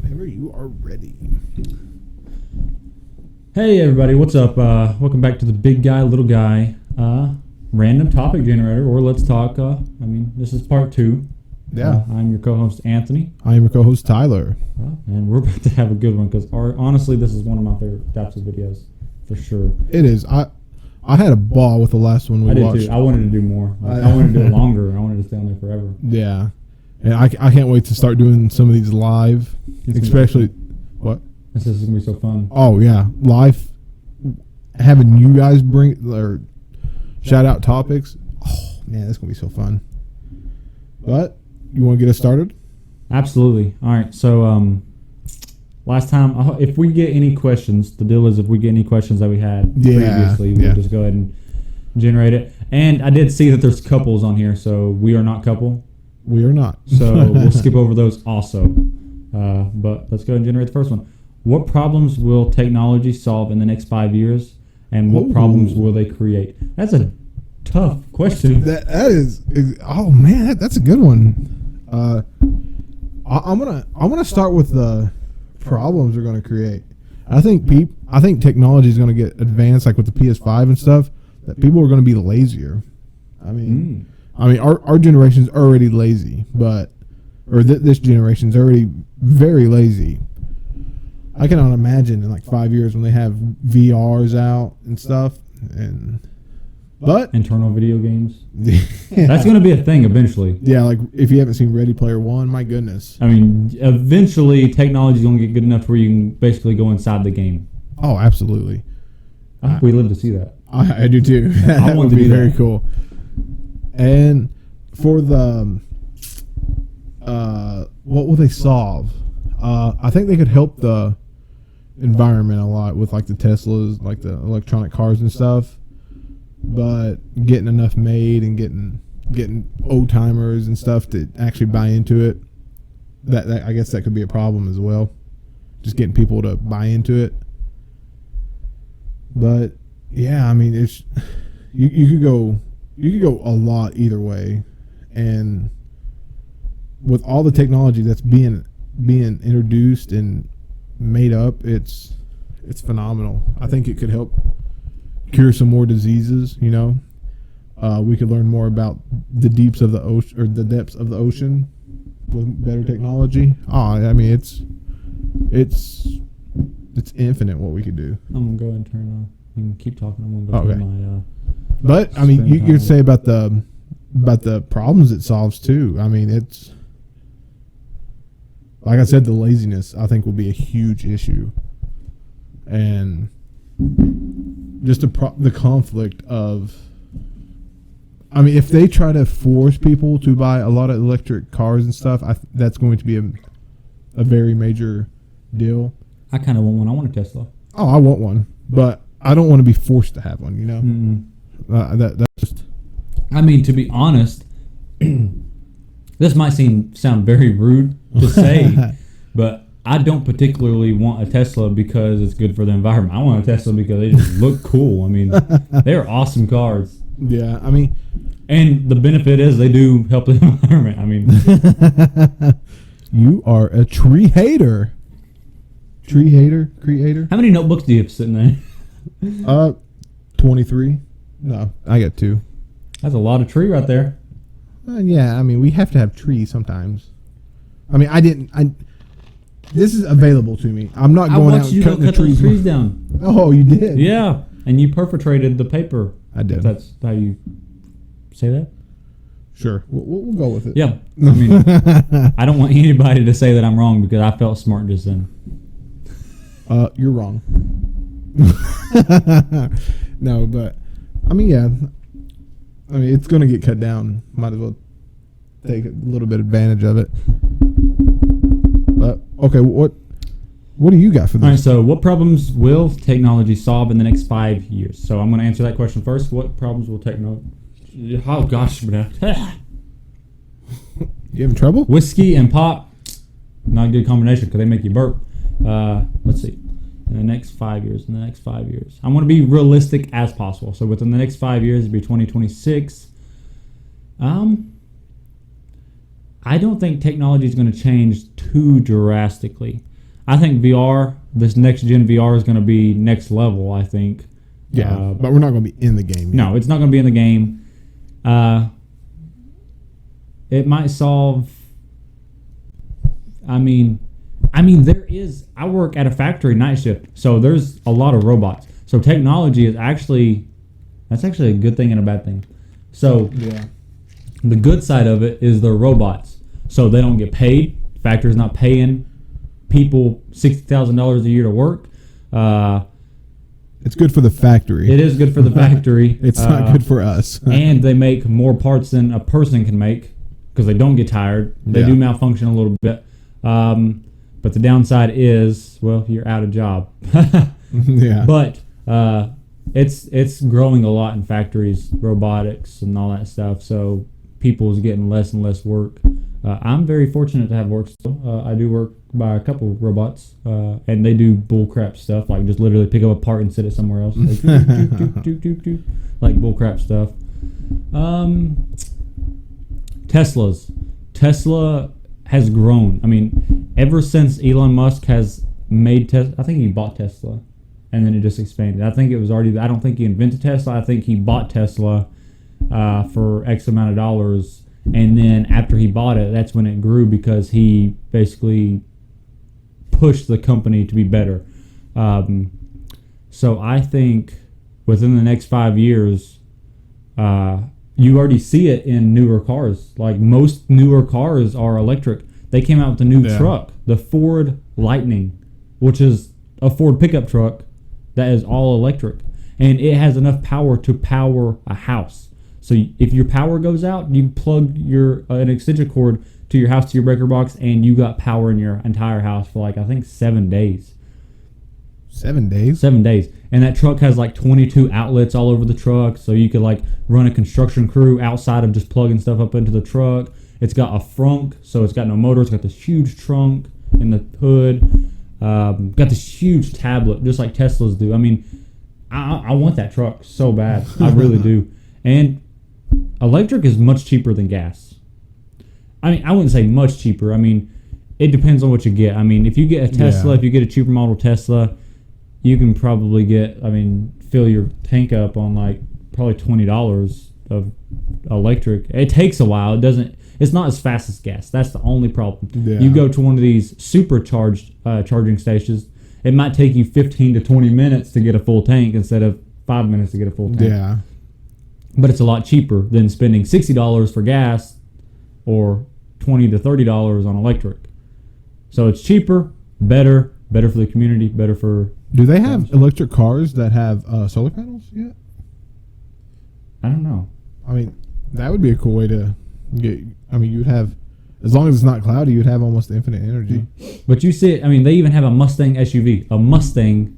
Whenever you are ready. Hey everybody, what's up? Welcome back to the Big Guy, Little Guy random topic generator, or let's talk. This is part 2. Yeah. I'm your co-host Anthony, I am your co-host Tyler. and we're about to have a good one because honestly, this is one of my favorite types of videos for sure. It is. I had a ball with the last one we I watched. did too. I wanted to do more. I wanted to do it longer. I wanted to stay on there forever. Yeah. And I can't wait to start doing some of these live, especially what? This is gonna be so fun. Oh yeah, live. Having you guys bring or shout out topics. Oh man, that's gonna be so fun. But you want to get us started? Absolutely. All right. So last time, if we get any questions, the deal is if we get any questions that we had previously, we'll just go ahead and generate it. And I did see that there's couples on here, so we are not couple. We are not. So we'll skip over those also. But let's go ahead and generate the first one. What problems will technology solve in the next 5 years, and what problems will they create? That's a tough question. That is oh man, that's a good one. I'm gonna start with the problems we're gonna create. I think technology is gonna get advanced, like with the PS5 and stuff. That people are gonna be lazier. I mean, our generation's already lazy, this generation's already very lazy. I cannot imagine in like 5 years when they have VRs out and stuff, but internal video games. That's going to be a thing eventually. Yeah, like if you haven't seen Ready Player One, my goodness. I mean, eventually technology is going to get good enough where you can basically go inside the game. Oh, absolutely. I hope we live to see that. I do too. That would be very cool. And for the what will they solve? I think they could help the environment a lot with like the Teslas, like the electronic cars and stuff. But getting enough made and getting old timers and stuff to actually buy into it, that I guess that could be a problem as well. Just getting people to buy into it. But yeah, I mean, it's you could go a lot either way, and with all the technology that's being introduced and made up, it's phenomenal. I think it could help cure some more diseases. You know, we could learn more about the deeps of the ocean or the depths of the ocean with better technology. I mean, it's infinite what we could do. I'm gonna go ahead and turn on. You can keep talking. I'm gonna go through my. But I mean, you could say about the problems it solves too. I mean, it's like I said, the laziness I think will be a huge issue, and just the conflict of. I mean, if they try to force people to buy a lot of electric cars and stuff, that's going to be a very major deal. I kind of want one. I want a Tesla. Oh, I want one, but I don't want to be forced to have one. You know. Mm-mm. That's just. I mean, to be honest, this might sound very rude to say, but I don't particularly want a Tesla because it's good for the environment. I want a Tesla because they just look cool. I mean, they're awesome cars. Yeah, I mean, and the benefit is they do help the environment. I mean, you are a tree hater. Tree hater, creator. How many notebooks do you have sitting there? 23. No, I got 2. That's a lot of tree right there. Yeah, I mean, we have to have trees sometimes. I mean, this is available to me. I'm not going out and cutting the trees. Those trees down. Oh, you did? Yeah, and you perforated the paper. I did. That's how you say that? Sure. We'll go with it. Yeah. I mean, I don't want anybody to say that I'm wrong because I felt smart just then. You're wrong. No, but I mean, yeah. I mean, it's going to get cut down. Might as well take a little bit advantage of it. But okay, what do you got for this? All right. So, what problems will technology solve in the next 5 years? So, I'm going to answer that question first. What problems will technology? Oh gosh, you having trouble? Whiskey and pop, not a good combination because they make you burp. Let's see. In the next 5 years. I want to be realistic as possible. So within the next 5 years, it'd be 2026. I don't think technology is going to change too drastically. I think VR, this next gen VR is going to be next level. I think. Yeah, but we're not going to be in the game. Yet. No, it's not going to be in the game. It might solve. I mean, there is. I work at a factory night shift, so there's a lot of robots. So technology is actually, that's actually a good thing and a bad thing. So Yeah. the good side of it is they're robots, so they don't get paid. Factory's not paying people $60,000 a year to work. It's good for the factory. It is good for the factory. It's not good for us. And they make more parts than a person can make because they don't get tired. They do malfunction a little bit. But the downside is, well, you're out of job. Yeah. But it's growing a lot in factories, robotics and all that stuff. So people's getting less and less work. I'm very fortunate to have work still. I do work by a couple robots, and they do bullcrap stuff, like just literally pick up a part and sit it somewhere else, like, like bullcrap stuff. Tesla has grown. I mean, ever since Elon Musk has made Tesla, I think he bought Tesla, and then it just expanded. I think it was already. I don't think he invented Tesla. I think he bought Tesla for X amount of dollars. And then after he bought it, that's when it grew because he basically pushed the company to be better. So I think within the next 5 years, you already see it in newer cars. Like most newer cars are electric. They came out with a new truck, the Ford Lightning, which is a Ford pickup truck that is all electric. And it has enough power to power a house. So if your power goes out, you plug an extension cord to your house, to your breaker box, and you got power in your entire house for like, I think 7 days. 7 days? 7 days. And that truck has like 22 outlets all over the truck. So you could like run a construction crew outside of just plugging stuff up into the truck. It's got a frunk, so it's got no motor. It's got this huge trunk in the hood. Got this huge tablet, just like Teslas do. I mean, I want that truck so bad. I really do. And electric is much cheaper than gas. I mean, I wouldn't say much cheaper. I mean, it depends on what you get. I mean, if you get a Tesla, if you get a cheaper model Tesla, you can probably fill your tank up on like probably $20 of electric. It takes a while. It's not as fast as gas. That's the only problem. Yeah. You go to one of these supercharged charging stations, it might take you 15 to 20 minutes to get a full tank instead of 5 minutes to get a full tank. Yeah. But it's a lot cheaper than spending $60 for gas or $20 to $30 on electric. So it's cheaper, better for the community, better for... Do they have electric cars that have solar panels yet? I don't know. I mean, that would be a cool way to get... I mean, you'd have... As long as it's not cloudy, you'd have almost infinite energy. But you see it... I mean, they even have a Mustang SUV. A Mustang...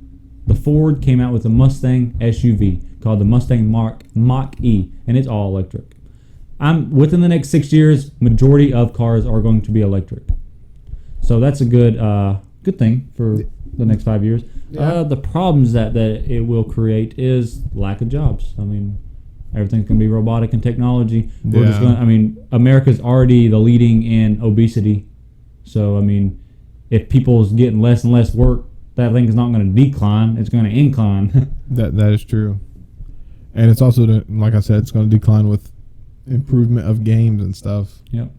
The Ford came out with a Mustang SUV called the Mustang Mach-E, and it's all electric. Within the next 6 years, majority of cars are going to be electric. So that's a good thing for the next 5 years. Yeah. The problems that it will create is lack of jobs. I mean, everything's going to be robotic and technology. We're just going. I mean, America's already the leading in obesity. So I mean, if people's getting less and less work, that thing is not going to decline. It's going to incline. That is true. And it's also, like I said, it's going to decline with improvement of games and stuff. Yep.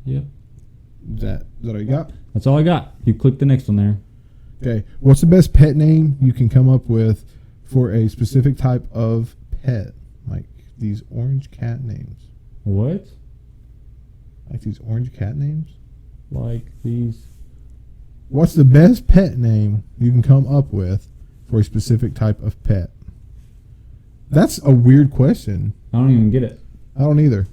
Is that all you got? That's all I got. You click the next one there. Okay. What's the best pet name you can come up with for a specific type of pet? Like these orange cat names. What? Like these orange cat names? Like these? What's the best pet name you can come up with for a specific type of pet? That's a weird question. I don't even get it. I don't either.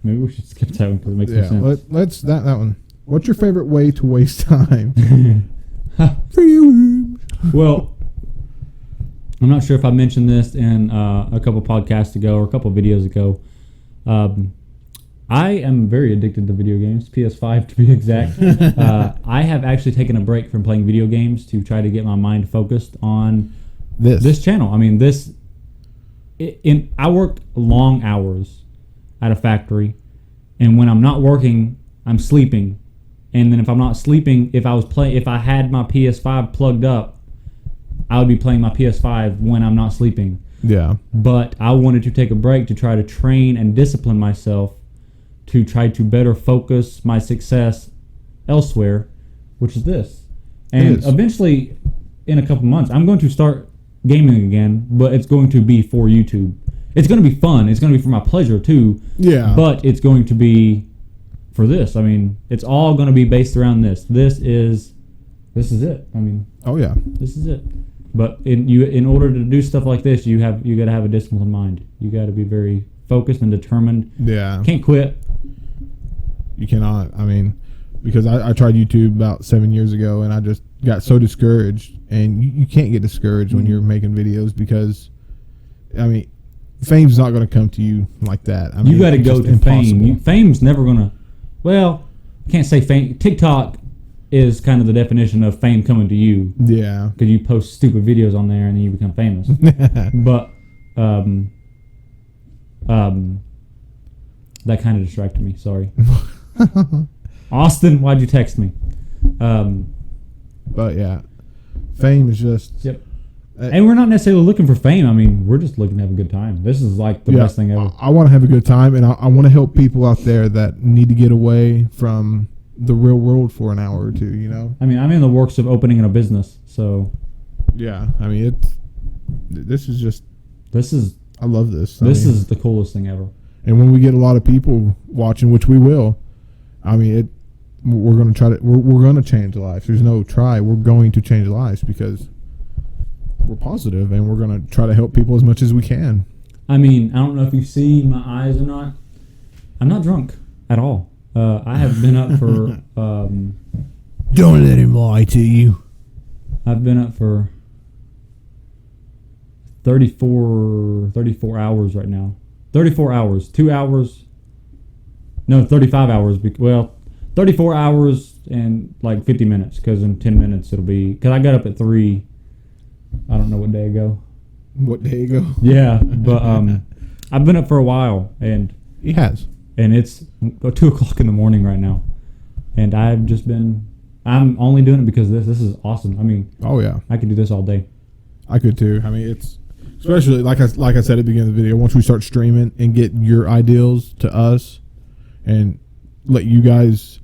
Maybe we should skip that one because it makes no sense. Let's that one. What's your favorite way to waste time? For you. Well, I'm not sure if I mentioned this in a couple podcasts ago or a couple videos ago. I am very addicted to video games, PS5 to be exact. I have actually taken a break from playing video games to try to get my mind focused on this channel. I mean, I work long hours at a factory, and when I'm not working, I'm sleeping And then if I'm not sleeping, if I had my PS5 plugged up, I would be playing my PS5 when I'm not sleeping. Yeah. But I wanted to take a break to try to train and discipline myself to try to better focus my success elsewhere, which is this. And eventually, in a couple months, I'm going to start gaming again, but it's going to be for YouTube. It's going to be fun. It's going to be for my pleasure too. Yeah. But it's going to be for this. I mean, it's all going to be based around this. This is it. I mean, oh yeah, this is it. But in order to do stuff like this, you got to have a disciplined mind. You got to be very focused and determined. Yeah. Can't quit. You cannot. I mean, because I tried YouTube about 7 years ago, and I just got so discouraged. And you can't get discouraged when you're making videos because, I mean, fame's not going to come to you like that. I mean, you got to go just to impossible. fame. Fame's never going to. Well, can't say fame. TikTok is kind of the definition of fame coming to you. Yeah. Because you post stupid videos on there and then you become famous. But that kind of distracted me. Sorry. Austin, why'd you text me? But yeah, fame is just. Yep. And we're not necessarily looking for fame. I mean, we're just looking to have a good time. This is like the best thing ever. I want to have a good time, and I want to help people out there that need to get away from the real world for an hour or two, you know? I mean, I'm in the works of opening a business, so. Yeah, I mean, this is. I love this. This is the coolest thing ever. And when we get a lot of people watching, which we will, I mean, we're going to try to, we're going to change lives. There's no try. We're going to change lives because we're positive and we're going to try to help people as much as we can. I mean, I don't know if you see my eyes or not. I'm not drunk at all. I have been up for... Don't let him lie to you. I've been up for 34 hours right now. 34 hours. 2 hours. No, 35 hours. 34 hours and like 50 minutes because in 10 minutes it'll be... Because I got up at 3... I don't know what day ago. What day ago? Yeah, but I've been up for a while, and he has, and it's 2:00 in the morning right now, and I've just been. I'm only doing it because this is awesome. I mean, oh yeah, I could do this all day. I could too. I mean, it's especially like I said at the beginning of the video. Once we start streaming and get your ideals to us, and let you guys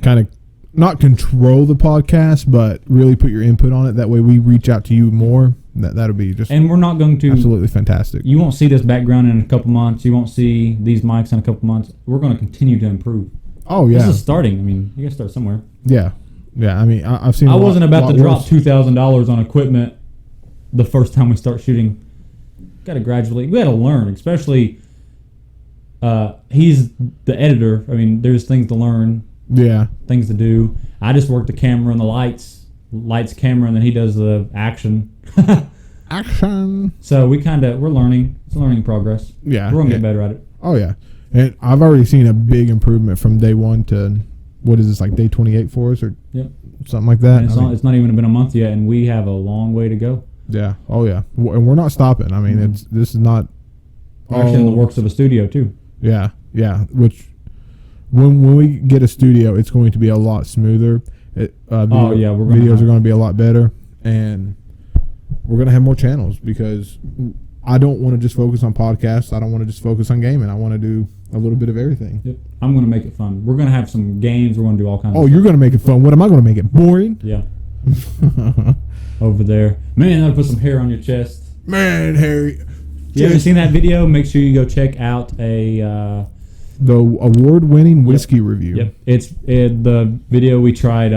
kind of. Not control the podcast, but really put your input on it. That way we reach out to you more. That'll be just... And we're not going to... Absolutely fantastic. You won't see this background in a couple months. You won't see these mics in a couple months. We're going to continue to improve. Oh, yeah. This is starting. I mean, you got to start somewhere. Yeah. Yeah, I mean, I've seen I wasn't about to drop $2,000 on equipment the first time we start shooting. Got to gradually... We got to learn, especially... he's the editor. I mean, there's things to learn. Yeah. Things to do. I just work the camera and the lights, camera, and then he does the action. Action. So we're learning. It's a learning progress. Yeah. We're going to get better at it. Oh, yeah. And I've already seen a big improvement from day 1 to, what is this, like day 28 for us or something like that? And it's not even been a month yet, and we have a long way to go. Yeah. Oh, yeah. And we're not stopping. I mean, this is not... We're actually in the works of a studio, too. Yeah. Yeah. Which... When we get a studio, it's going to be a lot smoother. Videos are going to be a lot better, and we're going to have more channels because I don't want to just focus on podcasts. I don't want to just focus on gaming. I want to do a little bit of everything. Yep. I'm going to make it fun. We're going to have some games. We're going to do all kinds of stuff. You're going to make it fun. What am I going to make it? Boring? Yeah. Over there. Man, I'll put some hair on your chest. Man, Harry. You haven't seen that video? Make sure you go check out the award-winning whiskey review. Yep, it's the video we tried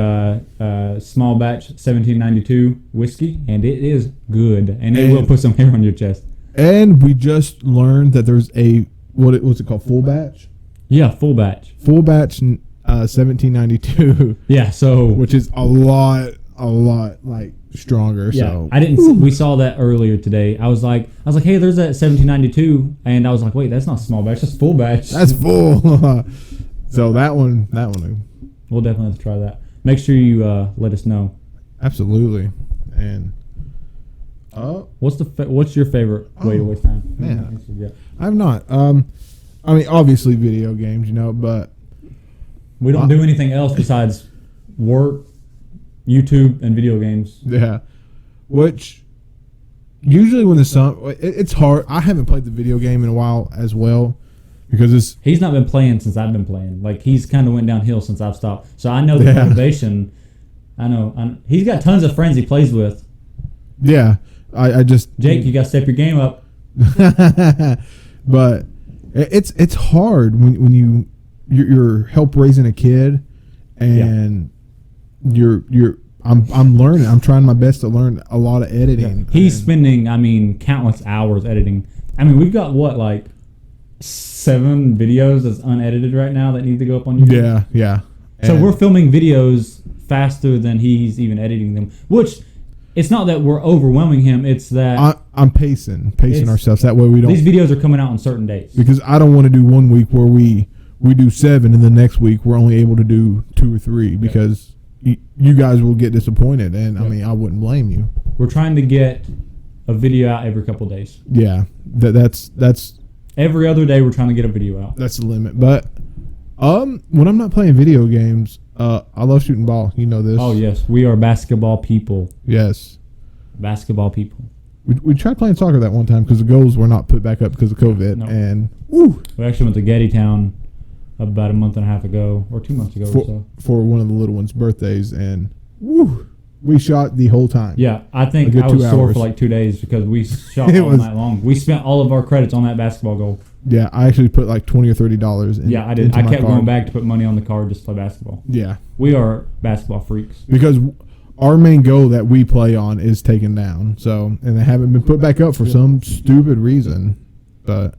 small batch 1792 whiskey, and it is good, and it will put some hair on your chest. And we just learned that there's what's it called, full batch? Yeah, full batch. Full batch 1792. Yeah, so which is a lot like stronger. Yeah, so I didn't. We saw that earlier today. I was like, hey, there's that 1792, and I was like, wait, that's not small batch, that's full batch. That's full. So that one. We'll definitely have to try that. Make sure you let us know. Absolutely. And what's your favorite way to waste time? Man, I'm not. I mean, obviously video games, but We don't do anything else besides work, YouTube, and video games. Yeah. Which usually when the sun, it's hard. I haven't played the video game in a while as well because He's not been playing since I've been playing. Like, he's kind of went downhill since I've stopped. So I know the motivation. I know. He's got tons of friends he plays with. Yeah. I just Jake, you got to step your game up. But it's hard when you're help raising a kid and I'm learning. I'm trying my best to learn a lot of editing. He's spending, countless hours editing. We've got like 7 videos that's unedited right now that need to go up on YouTube. Yeah. So we're filming videos faster than he's even editing them, which it's not that we're overwhelming him. It's that I'm pacing ourselves. That way we don't. These videos are coming out on certain dates. Because I don't want to do one week where we do 7 and the next week we're only able to do 2 or 3 because you guys will get disappointed, and I wouldn't blame you. We're trying to get a video out every couple days. Yeah, that's every other day we're trying to get a video out. That's the limit. But when I'm not playing video games, I love shooting ball. You know this. Oh yes, we are basketball people. Yes, basketball people. We tried playing soccer that one time because the goals were not put back up because of COVID, and we actually went to Gettytown about a month and a half ago or 2 months ago or so for one of the little ones' birthdays, and we shot the whole time. Yeah, I think I was sore for like 2 days because we shot all night long. We spent all of our credits on that basketball goal. Yeah, I actually put like $20 or $30 in. Yeah, I did. I kept going back to put money on the card just to play basketball. Yeah. We are basketball freaks. Because our main goal that we play on is taken down. So, and they haven't been put back up for some stupid reason. But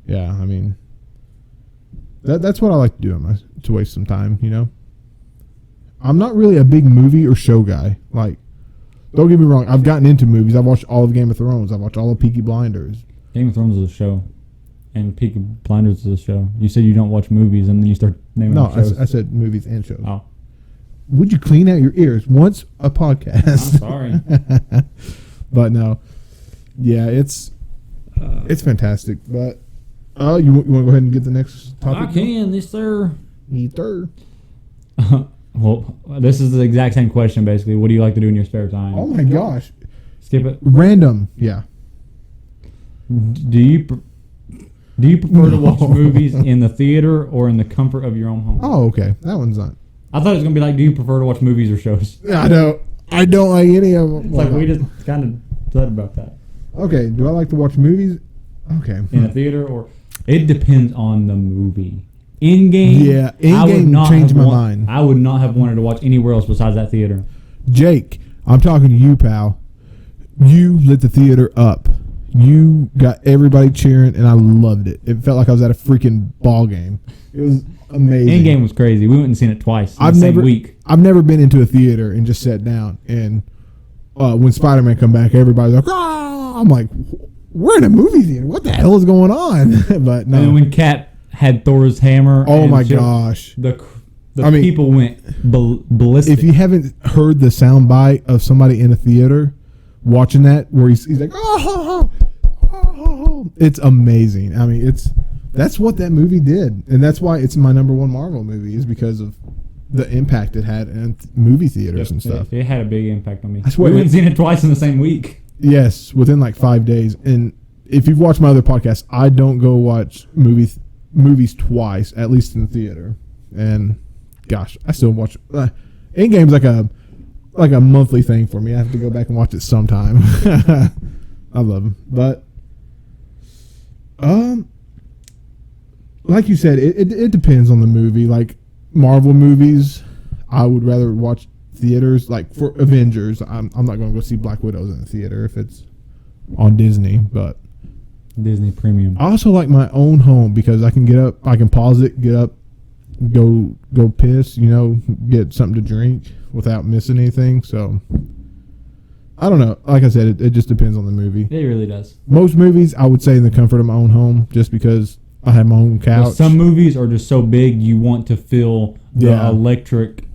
yeah, that's what I like to do to waste some time, you know. I'm not really a big movie or show guy. Like, don't get me wrong, I've gotten into movies. I've watched all of Game of Thrones. I've watched all of Peaky Blinders. Game of Thrones is a show, and Peaky Blinders is a show. You said you don't watch movies, and then you start naming shows. No, I said movies and shows. Oh. Would you clean out your ears once a podcast? I'm sorry. But no. Yeah, it's fantastic. But you want to go ahead and get the next topic? I can, yes sir. Either. Well, this is the exact same question, basically. What do you like to do in your spare time? Oh my gosh. Skip it. Random, yeah. Do you prefer to watch movies in the theater or in the comfort of your own home? Oh, okay. That one's not. I thought it was going to be like, do you prefer to watch movies or shows? I don't like any of them. It's like we just kind of said about that. Okay, do I like to watch movies? Okay. In a theater or... It depends on the movie. In-game... Yeah, in-game changed my mind. I would not have wanted to watch anywhere else besides that theater. Jake, I'm talking to you, pal. You lit the theater up. You got everybody cheering, and I loved it. It felt like I was at a freaking ball game. It was amazing. In-game was crazy. We went and seen it twice in the same week. I've never been into a theater and just sat down. And when Spider-Man come back, everybody's like, "Ah!" I'm like, we're in a movie theater. What the hell is going on? But no. And when Cap had Thor's hammer. Oh my gosh. The people went ballistic. If you haven't heard the sound bite of somebody in a theater watching that, where he's like, oh, it's amazing. That's what that movie did, and that's why it's my number one Marvel movie, is because of the impact it had in movie theaters and stuff. It had a big impact on me. I swear, we went and seen it twice in the same week. Yes, within like 5 days. And if you've watched my other podcasts, I don't go watch movies twice, at least in the theater. And gosh, I still watch. Endgame's like a monthly thing for me. I have to go back and watch it sometime. I love them, but like you said, it depends on the movie. Like Marvel movies, I would rather watch theaters. Like for Avengers, I'm not going to go see Black Widows in the theater if it's on Disney, but Disney Premium. I also like my own home because I can get up, I can pause it, get up, go piss, get something to drink without missing anything. So I don't know. Like I said, it just depends on the movie. It really does. Most movies I would say in the comfort of my own home, just because I have my own couch. Well, some movies are just so big you want to feel the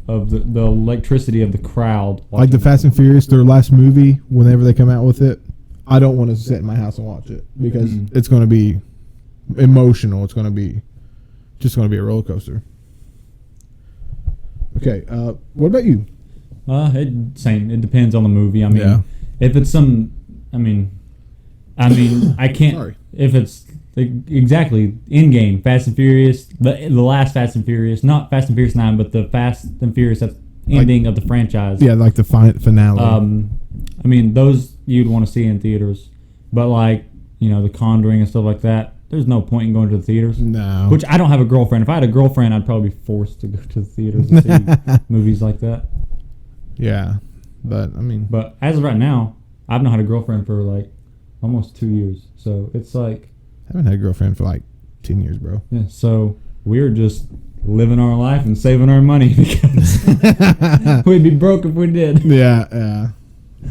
the electricity of the crowd. Like the Fast and Furious, their last movie, whenever they come out with it, I don't want to sit in my house and watch it because it's going to be emotional. It's going to be a roller coaster. Okay. What about you? Same. It depends on the movie. I mean, Yeah. if it's some, I mean, I can't. Sorry. If it's exactly Endgame, Fast and Furious, the last Fast and Furious, not Fast and Furious 9, but the Fast and Furious that's ending of the franchise. Yeah, like the finale. I mean, those you'd want to see in theaters, but like The Conjuring and stuff like that. There's no point in going to the theaters. No. Which I don't have a girlfriend. If I had a girlfriend, I'd probably be forced to go to the theaters and see movies like that. Yeah, but I mean, But as of right now, I've not had a girlfriend for like almost 2 years. So it's like, I haven't had a girlfriend for like 10 years, bro. yeah. So we're just living our life and saving our money because we'd be broke if we did. Yeah.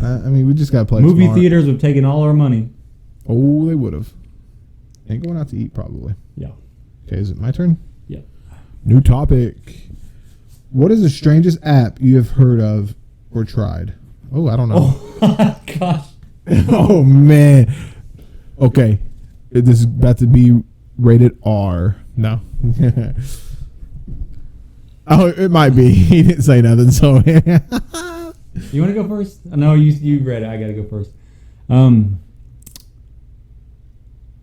I mean, we just got to play Movie smart. theaters have taken all our money. Oh, they would have. And going out to eat, probably. Yeah. Okay, is it my turn? Yeah. New topic. What is the strangest app you have heard of or tried? Oh, I don't know. Oh gosh. Oh, man. Okay. This is about to be rated R. No. Oh, it might be. He didn't say nothing, so. You want to go first? No, you read it. I got to go first.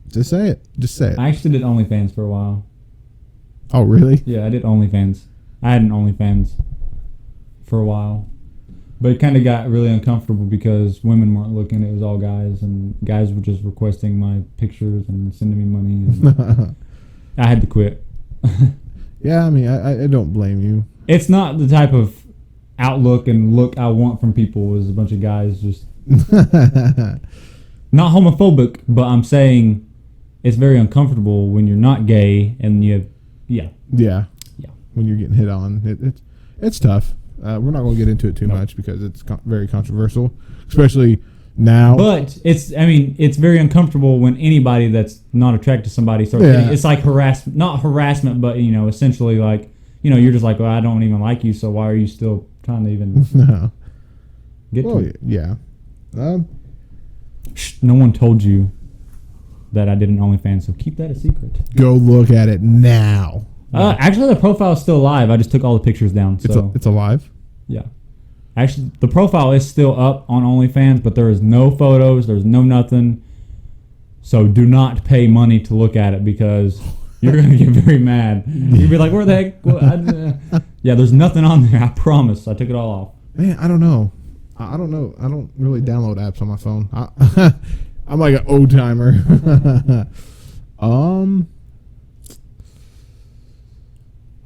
Just say it. Just say it. I actually did OnlyFans for a while. Oh, really? Yeah, I did OnlyFans. I had an OnlyFans for a while. But it kind of got really uncomfortable because women weren't looking. It was all guys, and guys were just requesting my pictures and sending me money. And I had to quit. Yeah, I mean, I don't blame you. It's not the type of outlook and look I want from people. Is a bunch of guys just not homophobic, but I'm saying it's very uncomfortable when you're not gay and you have, Yeah. Yeah. When you're getting hit on, it's tough. We're not going to get into it too much because it's very controversial, especially now. But it's very uncomfortable when anybody that's not attracted to somebody starts getting, it's like not harassment, but essentially like, you're just like, well, I don't even like you, so why are you still trying to even get to it? Yeah. No one told you that I did an OnlyFans, so keep that a secret. Go look at it now. Actually, the profile is still live. I just took all the pictures down. So It's alive? yeah. Actually, the profile is still up on OnlyFans, but there is no photos. There's no nothing. So do not pay money to look at it because you're going to get very mad. You'll be like, where the heck? Yeah, there's nothing on there. I promise. I took it all off. Man, I don't know. I don't know. I don't really download apps on my phone. I'm like an old timer.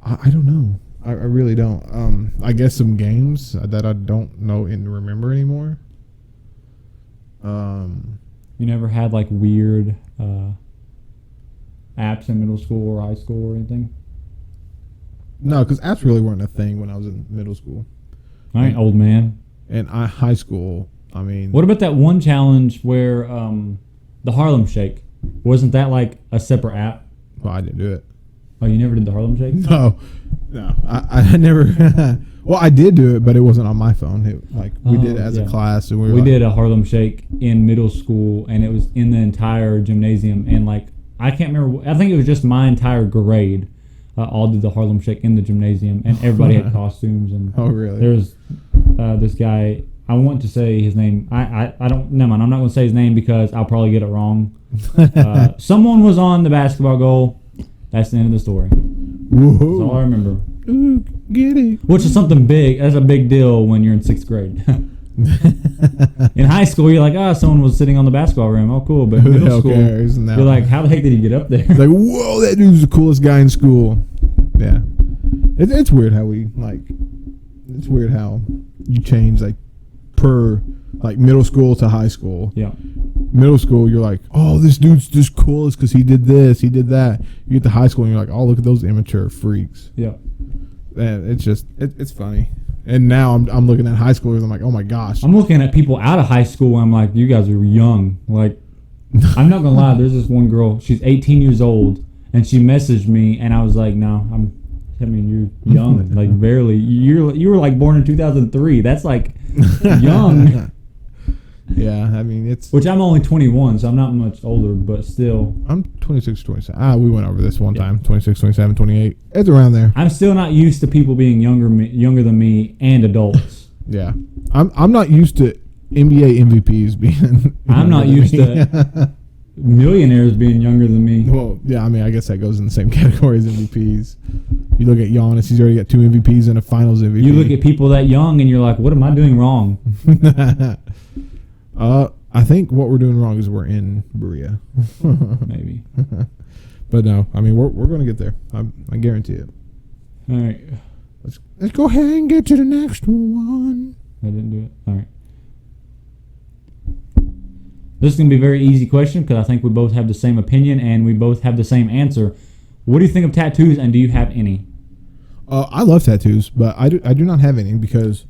I don't know. I really don't. I guess some games that I don't know and remember anymore. You never had like weird apps in middle school or high school or anything? No, because apps really weren't a thing when I was in middle school. I ain't old man. And high school, I mean... What about that one challenge where the Harlem Shake? Wasn't that like a separate app? Well, I didn't do it. Oh, you never did the Harlem Shake? No. I never... Well, I did do it, but it wasn't on my phone. We did it as a class. And we did a Harlem Shake in middle school, and it was in the entire gymnasium. And like, I can't remember. I think it was just my entire grade all did the Harlem Shake in the gymnasium, and everybody had costumes. And oh, really? There was this guy. I want to say his name. I don't. Never mind. I'm not going to say his name because I'll probably get it wrong. Someone was on the basketball goal. That's the end of the story. Whoa. That's all I remember. Ooh, get it. Which is something big. That's a big deal when you're in 6th grade. In high school, you're like, someone was sitting on the basketball rim. Oh, cool. But in middle school, you're like, how the heck did he get up there? It's like, whoa, that dude's the coolest guy in school. Yeah. It's weird how it's weird how you change per middle school to high school. Yeah. Middle school, you're like, oh, this dude's just coolest because he did this, he did that. You get to high school and you're like, oh, look at those immature freaks. Yeah. And it's just, it's funny. And now I'm looking at high schoolers, I'm like, oh my gosh. I'm looking at people out of high school and I'm like, you guys are young. Like, I'm not going to lie, there's this one girl, she's 18 years old, and she messaged me, and I was like, no, you're young. Like, barely. You were like born in 2003. That's like young. Yeah, I mean it's. Which I'm only 21, so I'm not much older, but still. I'm 26, 27. We went over this one Yeah. time. 26, 27, 28. It's around there. I'm still not used to people being younger than me and adults. Yeah, I'm not used to NBA MVPs being. I'm not younger used than me. to millionaires being younger than me. Well, yeah, I mean, I guess that goes in the same category as MVPs. You look at Giannis; he's already got 2 MVPs and a Finals MVP. You look at people that young and you're like, what am I doing wrong? I think what we're doing wrong is we're in Berea. Maybe. But no, I mean we're going to get there. I guarantee it. All right. Let's go ahead and get to the next one. I didn't do it. All right. This is going to be a very easy question because I think we both have the same opinion and we both have the same answer. What do you think of tattoos, and do you have any? I love tattoos, but I do not have any because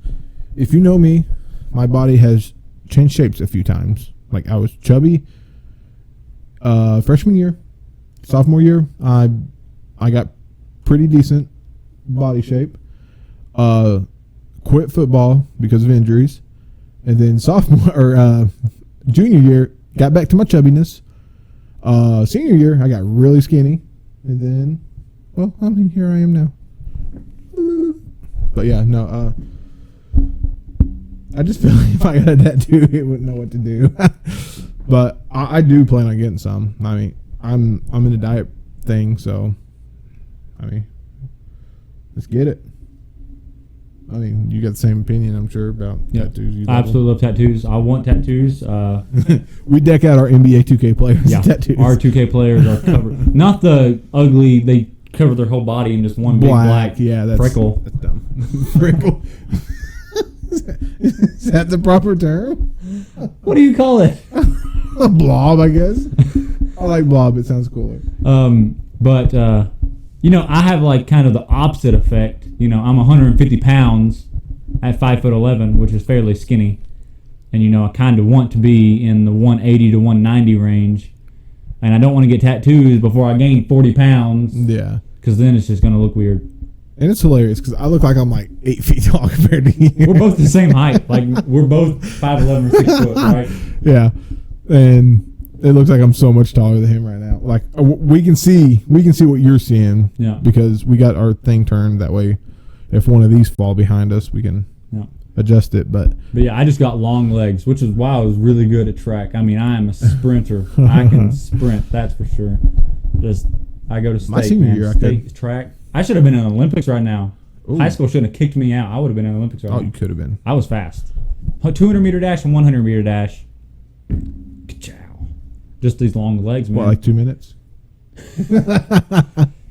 if you know me, my body has changed shapes a few times. Like I was chubby freshman year, sophomore year, I got pretty decent body shape. Quit football because of injuries, and then sophomore or junior year got back to my chubbiness. Senior year I got really skinny, and then well, I mean here I am now. But yeah, no. I just feel like if I got a tattoo, it wouldn't know what to do. But I do plan on getting some. I mean, I'm in a diet thing, so I mean, let's get it. I mean, you got the same opinion, I'm sure, about tattoos. You I absolutely love tattoos. I want tattoos. We deck out our NBA 2K players Yeah, with tattoos. our 2K players are covered. Not the ugly. They cover their whole body in just one big black freckle. That's dumb. Freckle. Is that the proper term? What do you call it? A blob, I guess. I like blob. It sounds cooler. But I have like kind of the opposite effect. I'm 150 pounds at 5'11", which is fairly skinny, and I kind of want to be in the 180 to 190 range, and I don't want to get tattoos before I gain 40 pounds. Yeah, because then it's just gonna look weird. And it's hilarious because I look like I'm like 8 feet tall compared to you. We're both the same height. Like we're both 5'11" or 6 foot, right? Yeah, and it looks like I'm so much taller than him right now. Like we can see what you're seeing. Yeah. Because we got our thing turned that way. If one of these fall behind us, we can adjust it. But yeah, I just got long legs, which is why I was really good at track. I mean, I am a sprinter. I can sprint, that's for sure. I go to state, my senior year, state track. I should have been in the Olympics right now. Ooh. High school shouldn't have kicked me out. I would have been in the Olympics right now. You could have been. I was fast. 200 meter dash and 100 meter dash. Ka-chow. Just these long legs, man. What, like 2 minutes?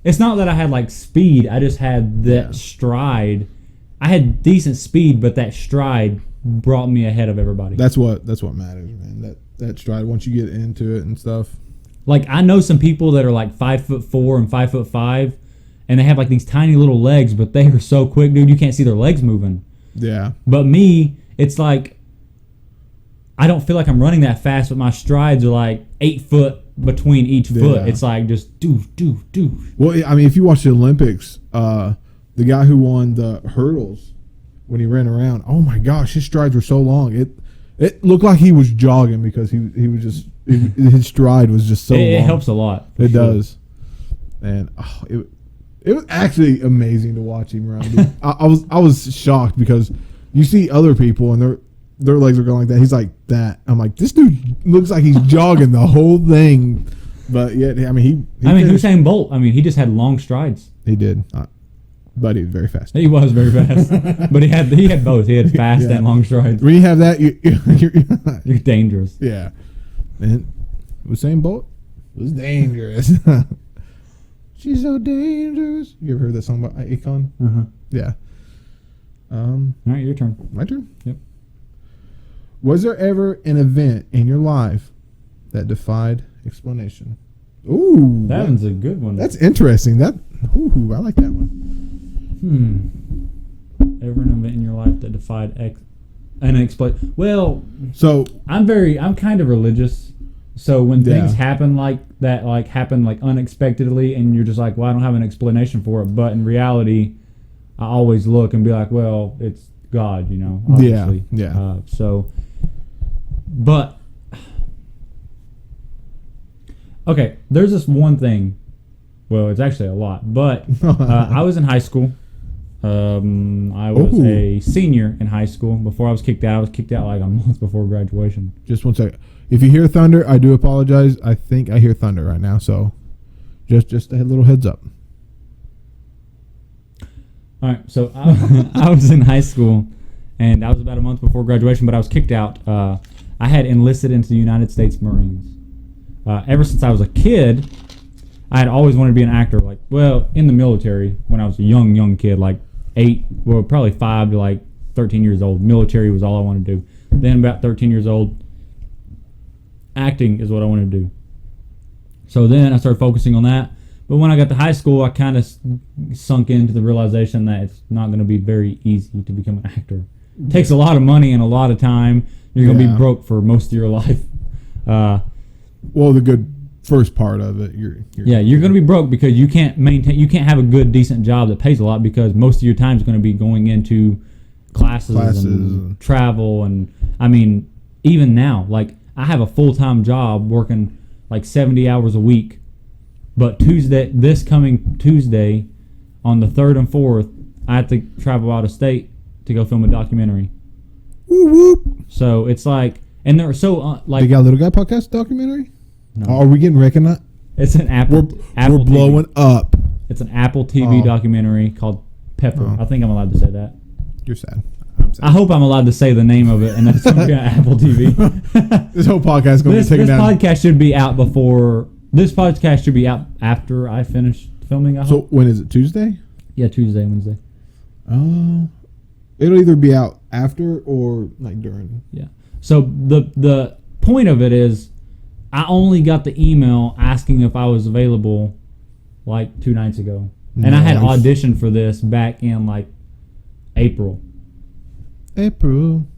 It's not that I had like speed. I just had that stride. I had decent speed, but that stride brought me ahead of everybody. That's what matters, man. That stride, once you get into it and stuff. Like I know some people that are like 5'4" and 5'5", and they have like these tiny little legs, but they are so quick, dude. You can't see their legs moving. Yeah. But me, it's like I don't feel like I'm running that fast, but my strides are like 8 foot between each foot. Yeah. It's like just do. Well, I mean, if you watch the Olympics, the guy who won the hurdles when he ran around, oh my gosh, his strides were so long. It looked like he was jogging because he was just his stride was just so long. It helps a lot. It does. And it was actually amazing to watch him run. Dude. I was shocked because you see other people and their legs are going like that. He's like that. I'm like, this dude looks like he's jogging the whole thing. But yet, I mean, he finished. Usain Bolt. I mean, he just had long strides. He did, but he was very fast. He was very fast, but he had both. He had fast and long strides. When you have that, You're dangerous. Yeah. And Usain Bolt was dangerous. She's so dangerous. You ever heard that song by Akon? Uh-huh. Yeah. All right, your turn. My turn? Yep. Was there ever an event in your life that defied explanation? Ooh. That one's a good one. That's interesting. I like that one. Ever an event in your life that defied unexplained? Well, so I'm kind of religious. So when things happen like that, like happen like unexpectedly, and you're just like, well, I don't have an explanation for it. But in reality, I always look and be like, well, it's God, obviously. Yeah. So But okay, there's this one thing. Well, it's actually a lot, but I was in high school. I was a senior in high school before I was kicked out. I was kicked out like a month before graduation. Just 1 second. If you hear thunder, I do apologize. I think I hear thunder right now, so just a little heads up. All right, so I was in high school, and I was about a month before graduation, but I was kicked out. I had enlisted into the United States Marines. Ever since I was a kid, I had always wanted to be an actor. Like, well, in the military when I was a young kid, like probably 5 to like 13 years old. Military was all I wanted to do. Then about 13 years old, acting is what I wanted to do. So then I started focusing on that. But when I got to high school, I kind of sunk into the realization that it's not going to be very easy to become an actor. It takes a lot of money and a lot of time. You're going to be broke for most of your life. Well, the good first part of it, you're going to be broke because you can't have a good, decent job that pays a lot because most of your time is going to be going into classes and travel. And I mean, even now, like I have a full-time job working like 70 hours a week. But this coming Tuesday, on the 3rd and 4th, I have to travel out of state to go film a documentary. Whoop, whoop. So it's like, and they're so like. They got a Little Guy podcast documentary? No. Are we getting recognized? It's an Apple. We're blowing TV. up. It's an Apple TV documentary called Pepper. I think I'm allowed to say that. You're sad. I'm sad. I hope I'm allowed to say the name of it, and that's going to be on Apple TV. This whole podcast is going to be taken down. This podcast should be out before. This podcast should be out after I finish filming. I hope. So when is it? Tuesday? Yeah, Tuesday, Wednesday. Oh, it'll either be out after or like during. Yeah. So the point of it is, I only got the email asking if I was available like 2 nights ago, and I had auditioned for this back in like April. And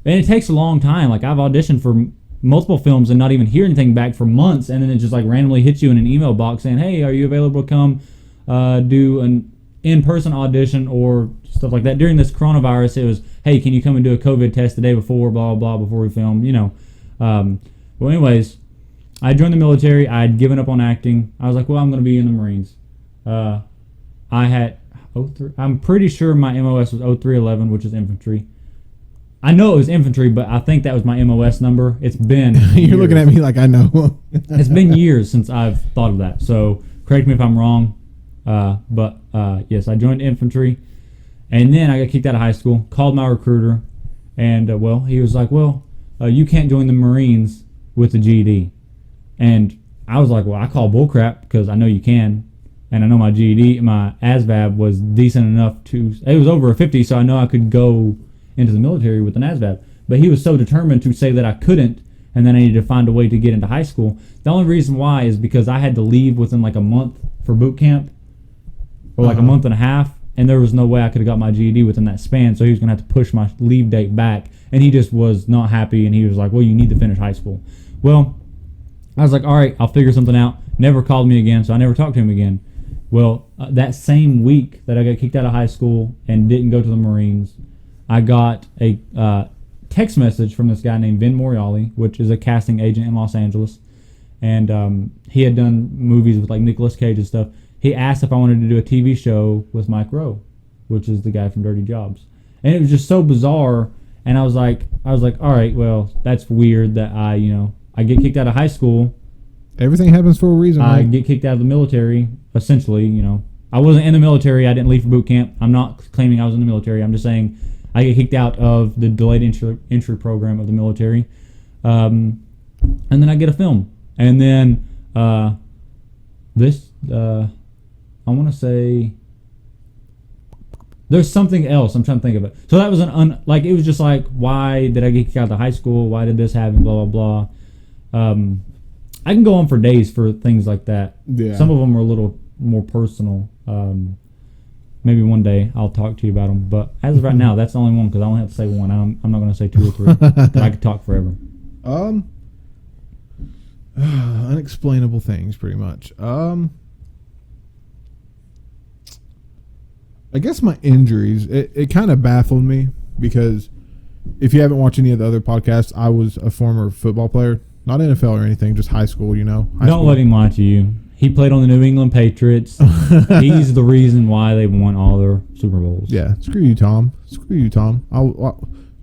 it takes a long time. Like I've auditioned for multiple films and not even hear anything back for months, and then it just like randomly hits you in an email box saying, hey, are you available to come do an in-person audition or stuff like that. During this coronavirus, it was, hey, can you come and do a COVID test the day before, blah, blah, before we film, you know. Well, anyways, I joined the military. I had given up on acting. I was like, well, I'm going to be in the Marines. I had I'm pretty sure my MOS was 0311, which is infantry. I know it was infantry, but I think that was my MOS number. It's been You're years. looking at me like I know. It's been years since I've thought of that. So correct me if I'm wrong. But yes, I joined infantry. And then I got kicked out of high school, called my recruiter, and well, he was like, well, you can't join the Marines with the GED. And I was like, well, I call bullcrap because I know you can. And I know my GED, my ASVAB was decent enough to, it was over a 50, so I know I could go into the military with an ASVAB. But he was so determined to say that I couldn't, and then I needed to find a way to get into high school. The only reason why is because I had to leave within like a month for boot camp, or like a month and a half, and there was no way I could have got my GED within that span, so he was going to have to push my leave date back, and he just was not happy, and he was like, well, you need to finish high school. Well, I was like, all right, I'll figure something out. Never called me again, so I never talked to him again. Well, that same week that I got kicked out of high school and didn't go to the Marines, I got a text message from this guy named Vin Moriali, which is a casting agent in Los Angeles, and he had done movies with like Nicolas Cage and stuff. He asked if I wanted to do a TV show with Mike Rowe, which is the guy from Dirty Jobs, and it was just so bizarre. And I was like, all right, well, that's weird that I get kicked out of high school. Everything happens for a reason. I right? get kicked out of the military, essentially. I wasn't in the military. I didn't leave for boot camp. I'm not claiming I was in the military. I'm just saying I get kicked out of the delayed entry program of the military, and then I get a film, and then I want to say there's something else. I'm trying to think of it. So that was it was just like, why did I get kicked out of high school? Why did this happen? Blah blah blah. I can go on for days for things like that. Yeah. Some of them are a little more personal. Maybe one day I'll talk to you about them. But as of right now, that's the only one because I only have to say one. I'm not going to say 2 or 3. I could talk forever. Unexplainable things, pretty much. I guess my injuries, it kind of baffled me because if you haven't watched any of the other podcasts, I was a former football player, not NFL or anything, just high school. Don't let him lie to you. He played on the New England Patriots. He's the reason why they won all their Super Bowls. Yeah, screw you, Tom.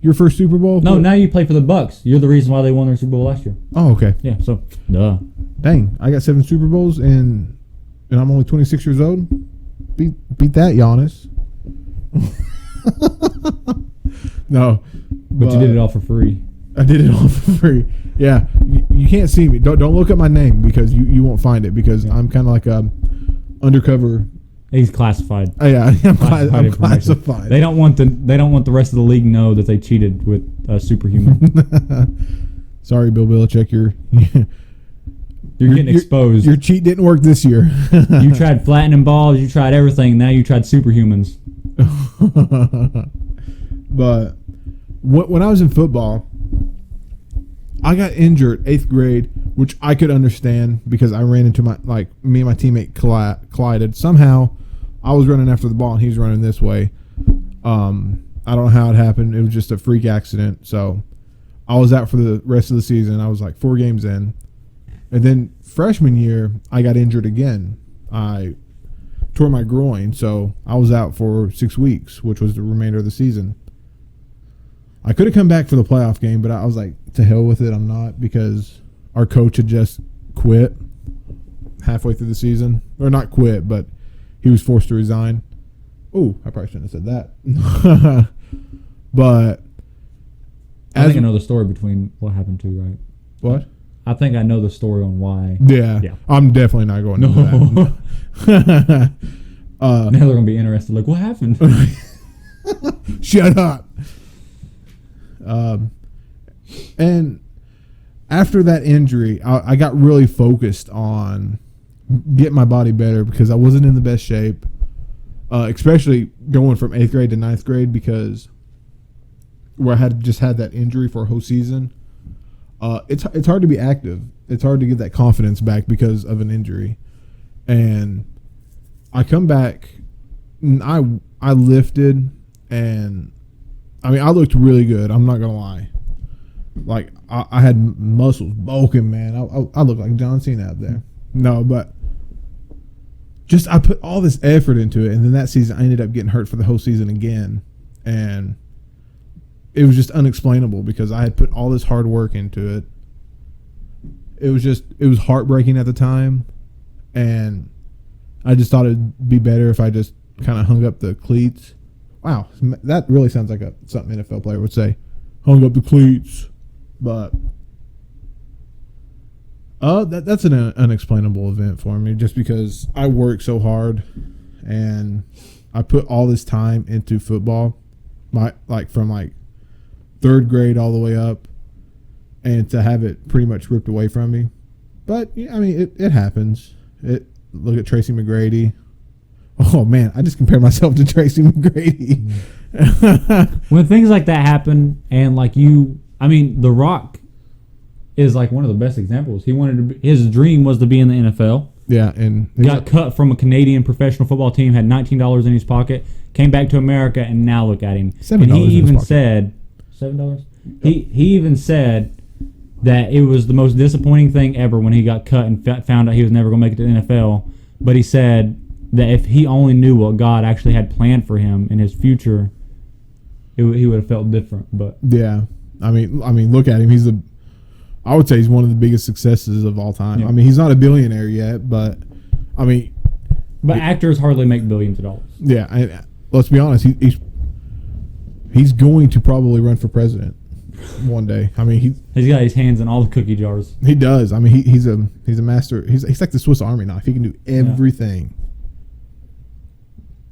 Your first Super Bowl? No, now you play for the Bucks. You're the reason why they won their Super Bowl last year. Oh, okay. Yeah, so duh. Dang, I got 7 Super Bowls and I'm only 26 years old. Beat that, Giannis. No, But you did it all for free. I did it all for free. Yeah, you can't see me. Don't look up my name because you won't find it because I'm kind of like a undercover. He's classified. Oh, yeah, I'm Classified classified. They don't want the rest of the league to know that they cheated with Superhuman. Sorry, Bill Belichick, you're getting exposed. Your cheat didn't work this year. You tried flattening balls. You tried everything. Now you tried Superhumans. But when I was in football, I got injured 8th grade, which I could understand because I ran into me and my teammate collided. Somehow, I was running after the ball and he was running this way. I don't know how it happened. It was just a freak accident. So I was out for the rest of the season. I was like 4 games in. And then freshman year, I got injured again. I tore my groin, so I was out for 6 weeks, which was the remainder of the season. I could have come back for the playoff game, but I was like, to hell with it, I'm not, because our coach had just quit halfway through the season. Or not quit, but he was forced to resign. Oh, I probably shouldn't have said that. But I think I know the story between what happened to, right? What? I think I know the story on why. Yeah. I'm definitely not going into that. Now they're going to be interested. Like, what happened? Shut up. And after that injury, I got really focused on getting my body better because I wasn't in the best shape, especially going from 8th grade to 9th grade because where I had just had that injury for a whole season. It's hard to be active. It's hard to get that confidence back because of an injury. And I come back, and I lifted, and I looked really good. I'm not gonna lie. Like I had muscles bulking, man. I looked like John Cena out there. No, but just I put all this effort into it, and then that season I ended up getting hurt for the whole season again, and it was just unexplainable because I had put all this hard work into it. It was heartbreaking at the time, and I just thought it'd be better if I just kind of hung up the cleats. Wow, that really sounds like something an NFL player would say. Hung up the cleats. But that's an unexplainable event for me just because I work so hard and I put all this time into football. From 3rd grade all the way up, and to have it pretty much ripped away from me. But it happens. Look at Tracy McGrady. Oh man, I just compared myself to Tracy McGrady. When things like that happen, and The Rock is like one of the best examples. His dream was to be in the NFL. Yeah, and he got cut from a Canadian professional football team, had $19 in his pocket, came back to America, and now look at him. $7 and he even said $7. He even said that it was the most disappointing thing ever when he got cut and found out he was never going to make it to the NFL. But he said that if he only knew what God actually had planned for him in his future, he would have felt different. But yeah, look at him. I would say he's one of the biggest successes of all time. Yeah. He's not a billionaire yet, but actors hardly make billions of dollars. Yeah, let's be honest. He's going to probably run for president one day. He's got his hands in all the cookie jars. He does. He's a master. He's like the Swiss Army knife. He can do everything. Yeah.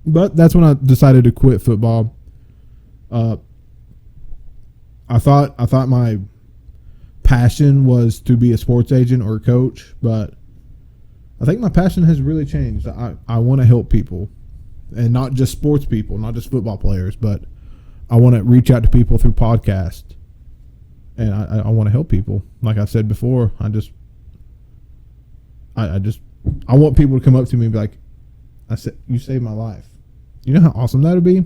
But that's when I decided to quit football. I thought my passion was to be a sports agent or a coach, but I think my passion has really changed. I want to help people, and not just sports people, not just football players, but I want to reach out to people through podcasts, and I want to help people. Like I said before, I want people to come up to me and be like, you saved my life. You know how awesome that would be?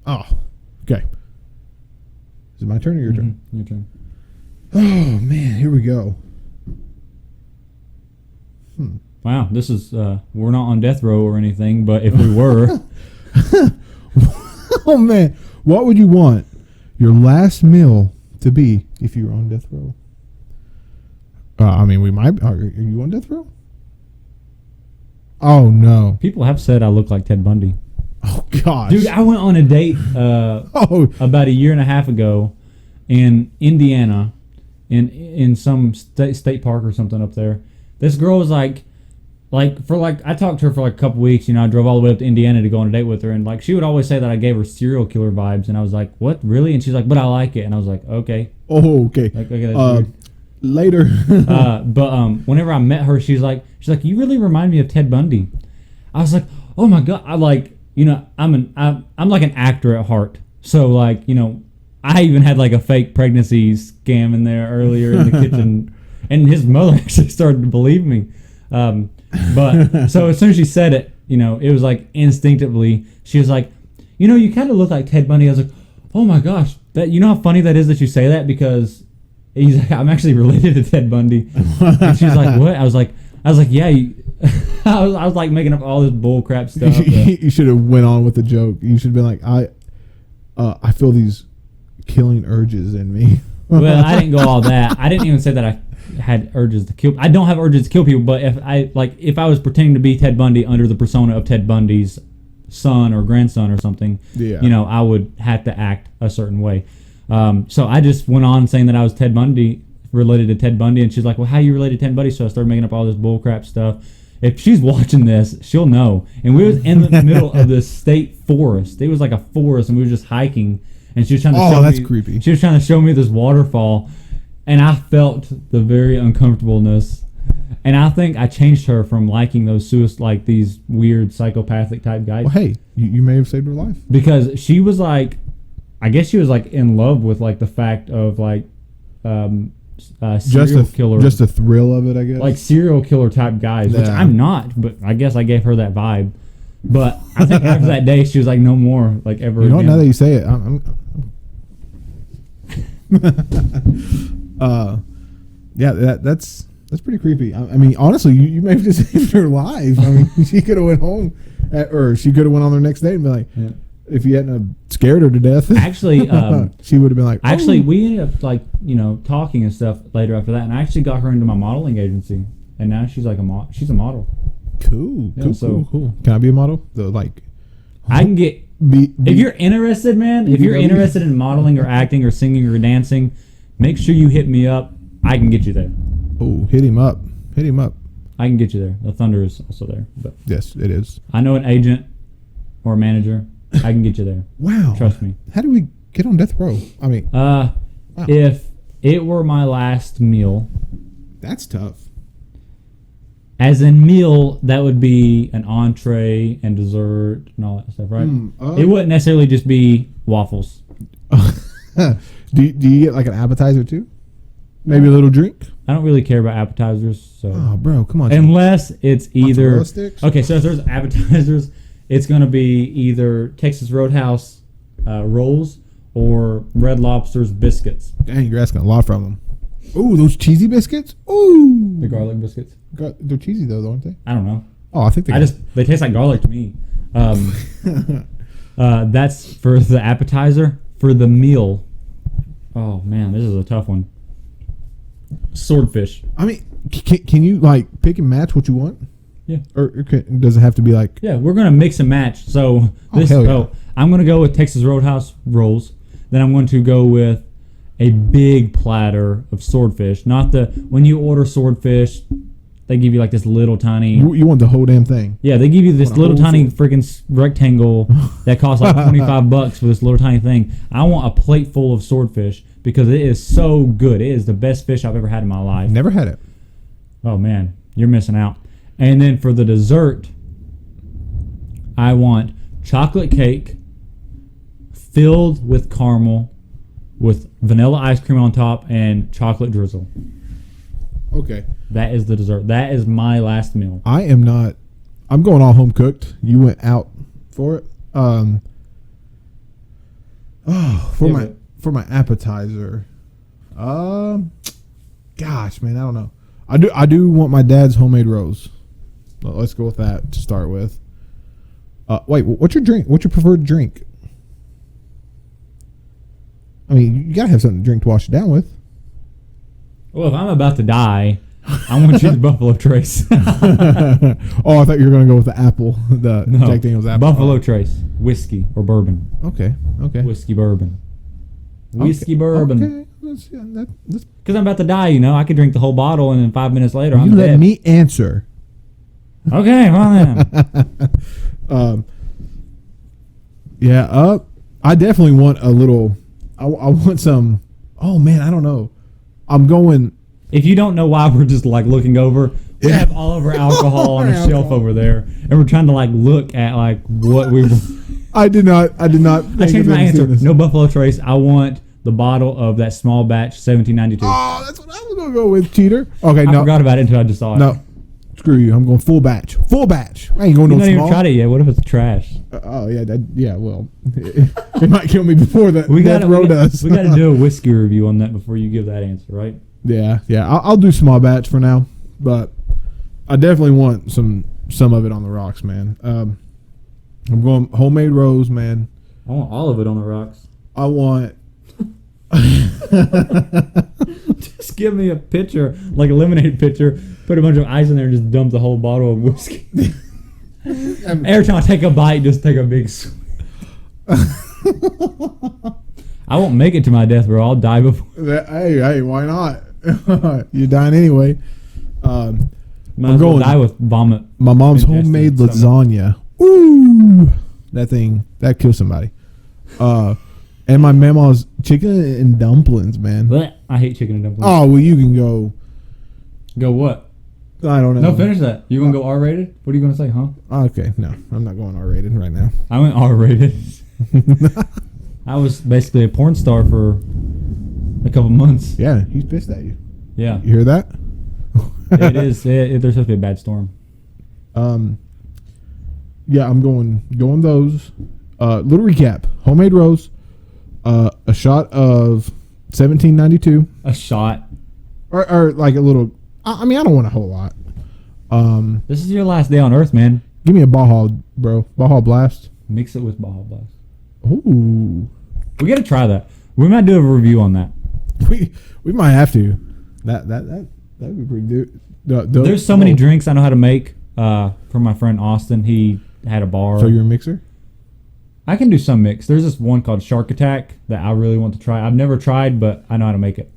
Oh, okay. Is it my turn or your turn? Your turn. Oh man, here we go. Wow, this is we're not on death row or anything, but if we were, Oh man, what would you want your last meal to be if you were on death row? I mean, we might. Are you on death row? Oh no! people have said I look like Ted Bundy. Oh gosh, Dude, I went on a date oh, about a year and a half ago in Indiana, in some state park or something up there. This girl was like I talked to her for like a couple weeks. You know, I drove all the way up to Indiana to go on a date with her, and like she would always say that I gave her serial killer vibes, and I was like, "What, really?" And she's like, "But I like it," and I was like, "Okay, oh okay. like, okay, that's weird." Later. But whenever I met her, she's like, "You really remind me of Ted Bundy." I was like, "Oh my god!" I like, you know, I'm like an actor at heart, so like, you know, I even had like a fake pregnancy scam in there earlier in the kitchen, and his mother actually started to believe me. But so as soon as she said it, you know, it was like instinctively, she was like, "You know, you kind of look like Ted Bundy." I was like, "Oh my gosh, that, you know how funny that is that you say that, because he's like, I'm actually related to Ted Bundy." And she's like, "What?" I was like, "Yeah." I was like making up all this bull crap stuff. You should have went on with the joke. You should have been like, I feel these killing urges in me. Well, I didn't go all that. I didn't even say that I had urges to kill. I don't have urges to kill people, but if I was pretending to be Ted Bundy under the persona of Ted Bundy's son or grandson or something, Yeah. you know, I would have to act a certain way. So I just went on saying that I was Ted Bundy, related to Ted Bundy, and she's like, "Well, how are you related to Ted Bundy?" So I started making up all this bullcrap stuff. If she's watching this, she'll know. And we was in the middle of this state forest. It was like a forest, and we were just hiking. And she was trying to show that's me, creepy. She was trying to show me this waterfall, and I felt the very uncomfortableness. And I think I changed her from liking those like these weird psychopathic type guys. Well, hey, you may have saved her life. Because she was like, I guess she was like in love with like the fact of like serial killer, just the thrill of it, I guess. like serial killer type guys, which Yeah. I'm not, but I guess I gave her that vibe. But I think after that day, she was like, "No more, like ever." You know, again. now that you say it, yeah, that's pretty creepy. I mean, honestly, you may have just saved her life. I mean, she could have went home, or she could have went on their next date and be like, Yeah. if you hadn't scared her to death, Actually, she would have been like, oh. Actually, we ended up like, you know, talking and stuff later after that, and I actually got her into my modeling agency, and now she's like she's a model. cool, Yeah, cool, so- cool. Can I be a model? I can get. If you're interested, man, if you're BBW? interested in modeling or acting or singing or dancing, make sure you hit me up. I can get you there. oh, hit him up. I can get you there. The Thunder is also there, but Yes, it is. I know an agent or a manager. I can get you there. Wow. Trust me. How do we get on death row? I mean, If it were my last meal, that's tough. as in meal, that would be an entree and dessert and all that stuff, right? It wouldn't necessarily just be waffles. do you get like an appetizer too? Maybe a little drink? I don't really care about appetizers, so Oh, bro, come on. unless it's either Mozzarella sticks? okay. So if there's appetizers, it's gonna be either Texas Roadhouse rolls or Red Lobster's biscuits, Dang, you're asking a lot from them. Ooh, those cheesy biscuits? Ooh. the garlic biscuits. They're cheesy though, aren't they? I don't know. Oh, I think they They taste like garlic to me. That's for the appetizer. For the meal, oh man, this is a tough one. Swordfish. I mean, can you like pick and match what you want? Yeah. Or does it have to be like Yeah, we're gonna mix and match. So hell yeah. I'm gonna go with Texas Roadhouse rolls. Then I'm going to go with a big platter of swordfish. Not when you order swordfish, they give you like this little tiny. you want the whole damn thing? Yeah, they give you this Want a little whole tiny freaking rectangle that costs like $25 for this little tiny thing. I want a plate full of swordfish because it is so good. It is the best fish I've ever had in my life. Never had it. Oh man, you're missing out. And then for the dessert, I want chocolate cake filled with caramel with vanilla ice cream on top and chocolate drizzle. Okay. That is the dessert. That is my last meal. I am not. I'm going all home cooked. You went out for it. for my appetizer, gosh, man, I don't know. I do want my dad's homemade rose. Let's go with that to start with. Wait, what's your drink? What's your preferred drink? I mean, you gotta have something to drink to wash it down with. Well, if I'm about to die, I want to choose Buffalo Trace. Oh, I thought you were gonna go with the apple, the No, Jack Daniel's apple. Buffalo Trace, whiskey or bourbon. Okay. Whiskey bourbon. Whiskey bourbon. Okay. That's Because I'm about to die, you know. I could drink the whole bottle and then 5 minutes later you I'm let dead. me answer. Okay, well then. Yeah. I definitely want a little. I want some. Oh man, I don't know. I'm going. If you don't know why we're just like looking over, we Yeah. have all of our alcohol on a Alcohol. shelf over there, and we're trying to like look at like what we. I did not. I changed my answer. No Buffalo Trace. I want the bottle of that small batch 1792. Oh, that's what I was gonna go with, cheater. Okay, I no, forgot about it until I just saw it. no. Screw you. I'm going full batch. Full batch. I ain't going You no not even small. tried it yet. What if it's trash? Oh yeah, yeah. Well, it might kill me before that. We Death got Row does. We got to do a whiskey review on that before you give that answer, right? Yeah. I'll do small batch for now, but I definitely want some of it on the rocks, man. I'm going homemade rose, man. I want all of it on the rocks. I want. Just give me a pitcher, like a lemonade pitcher, put a bunch of ice in there and just dump the whole bottle of whiskey. Every time I take a bite, just take a big swig. I won't make it to my death, bro. I'll die before. Hey, why not? You're dying anyway. Might I'm as well going- die with vomit. My mom's Ingested homemade stomach. lasagna. Ooh, that kills somebody. And my mama's chicken and dumplings, man. Blech. I hate chicken and dumplings. Oh well, you can go. Go what? I don't know. No, finish that. You gonna go R-rated? What are you gonna say, huh? Okay, no, I'm not going R-rated right now. I went R-rated. I was basically a porn star for a couple months. Yeah, he's pissed at you. Yeah, You hear that? it is. There's supposed to be a bad storm. Yeah, I'm going those. Little recap: homemade rose, a shot of 1792, A shot. or like a little. I mean, I don't want a whole lot. This is your last day on Earth, man. Give me a Baja, bro. Baja Blast. Mix it with Baja Blast. Ooh, We gotta try that. We might do a review on that. we might have to. That'd be pretty dope. There's so many drinks I know how to make. From my friend Austin, he had a bar. So you're a mixer? I can do some mix. There's this one called Shark Attack that I really want to try. I've never tried, but I know how to make it.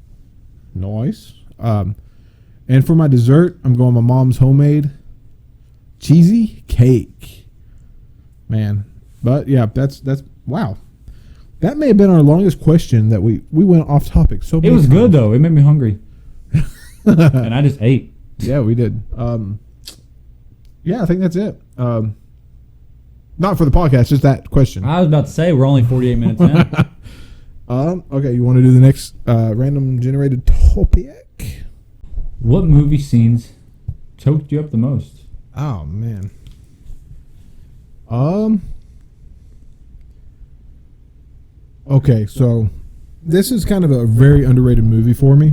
Nice. And for my dessert, I'm going my mom's homemade cheesy cake. Man. But yeah, that's wow. That may have been our longest question that we went off topic. So It many was good times. though. It made me hungry, and I just ate. Yeah, we did. Yeah, I think that's it. Not for the podcast, just that question. I was about to say we're only 48 minutes in. Okay, you want to do the next random generated topic? What movie scenes choked you up the most? Oh man. Okay, so this is kind of a very underrated movie for me.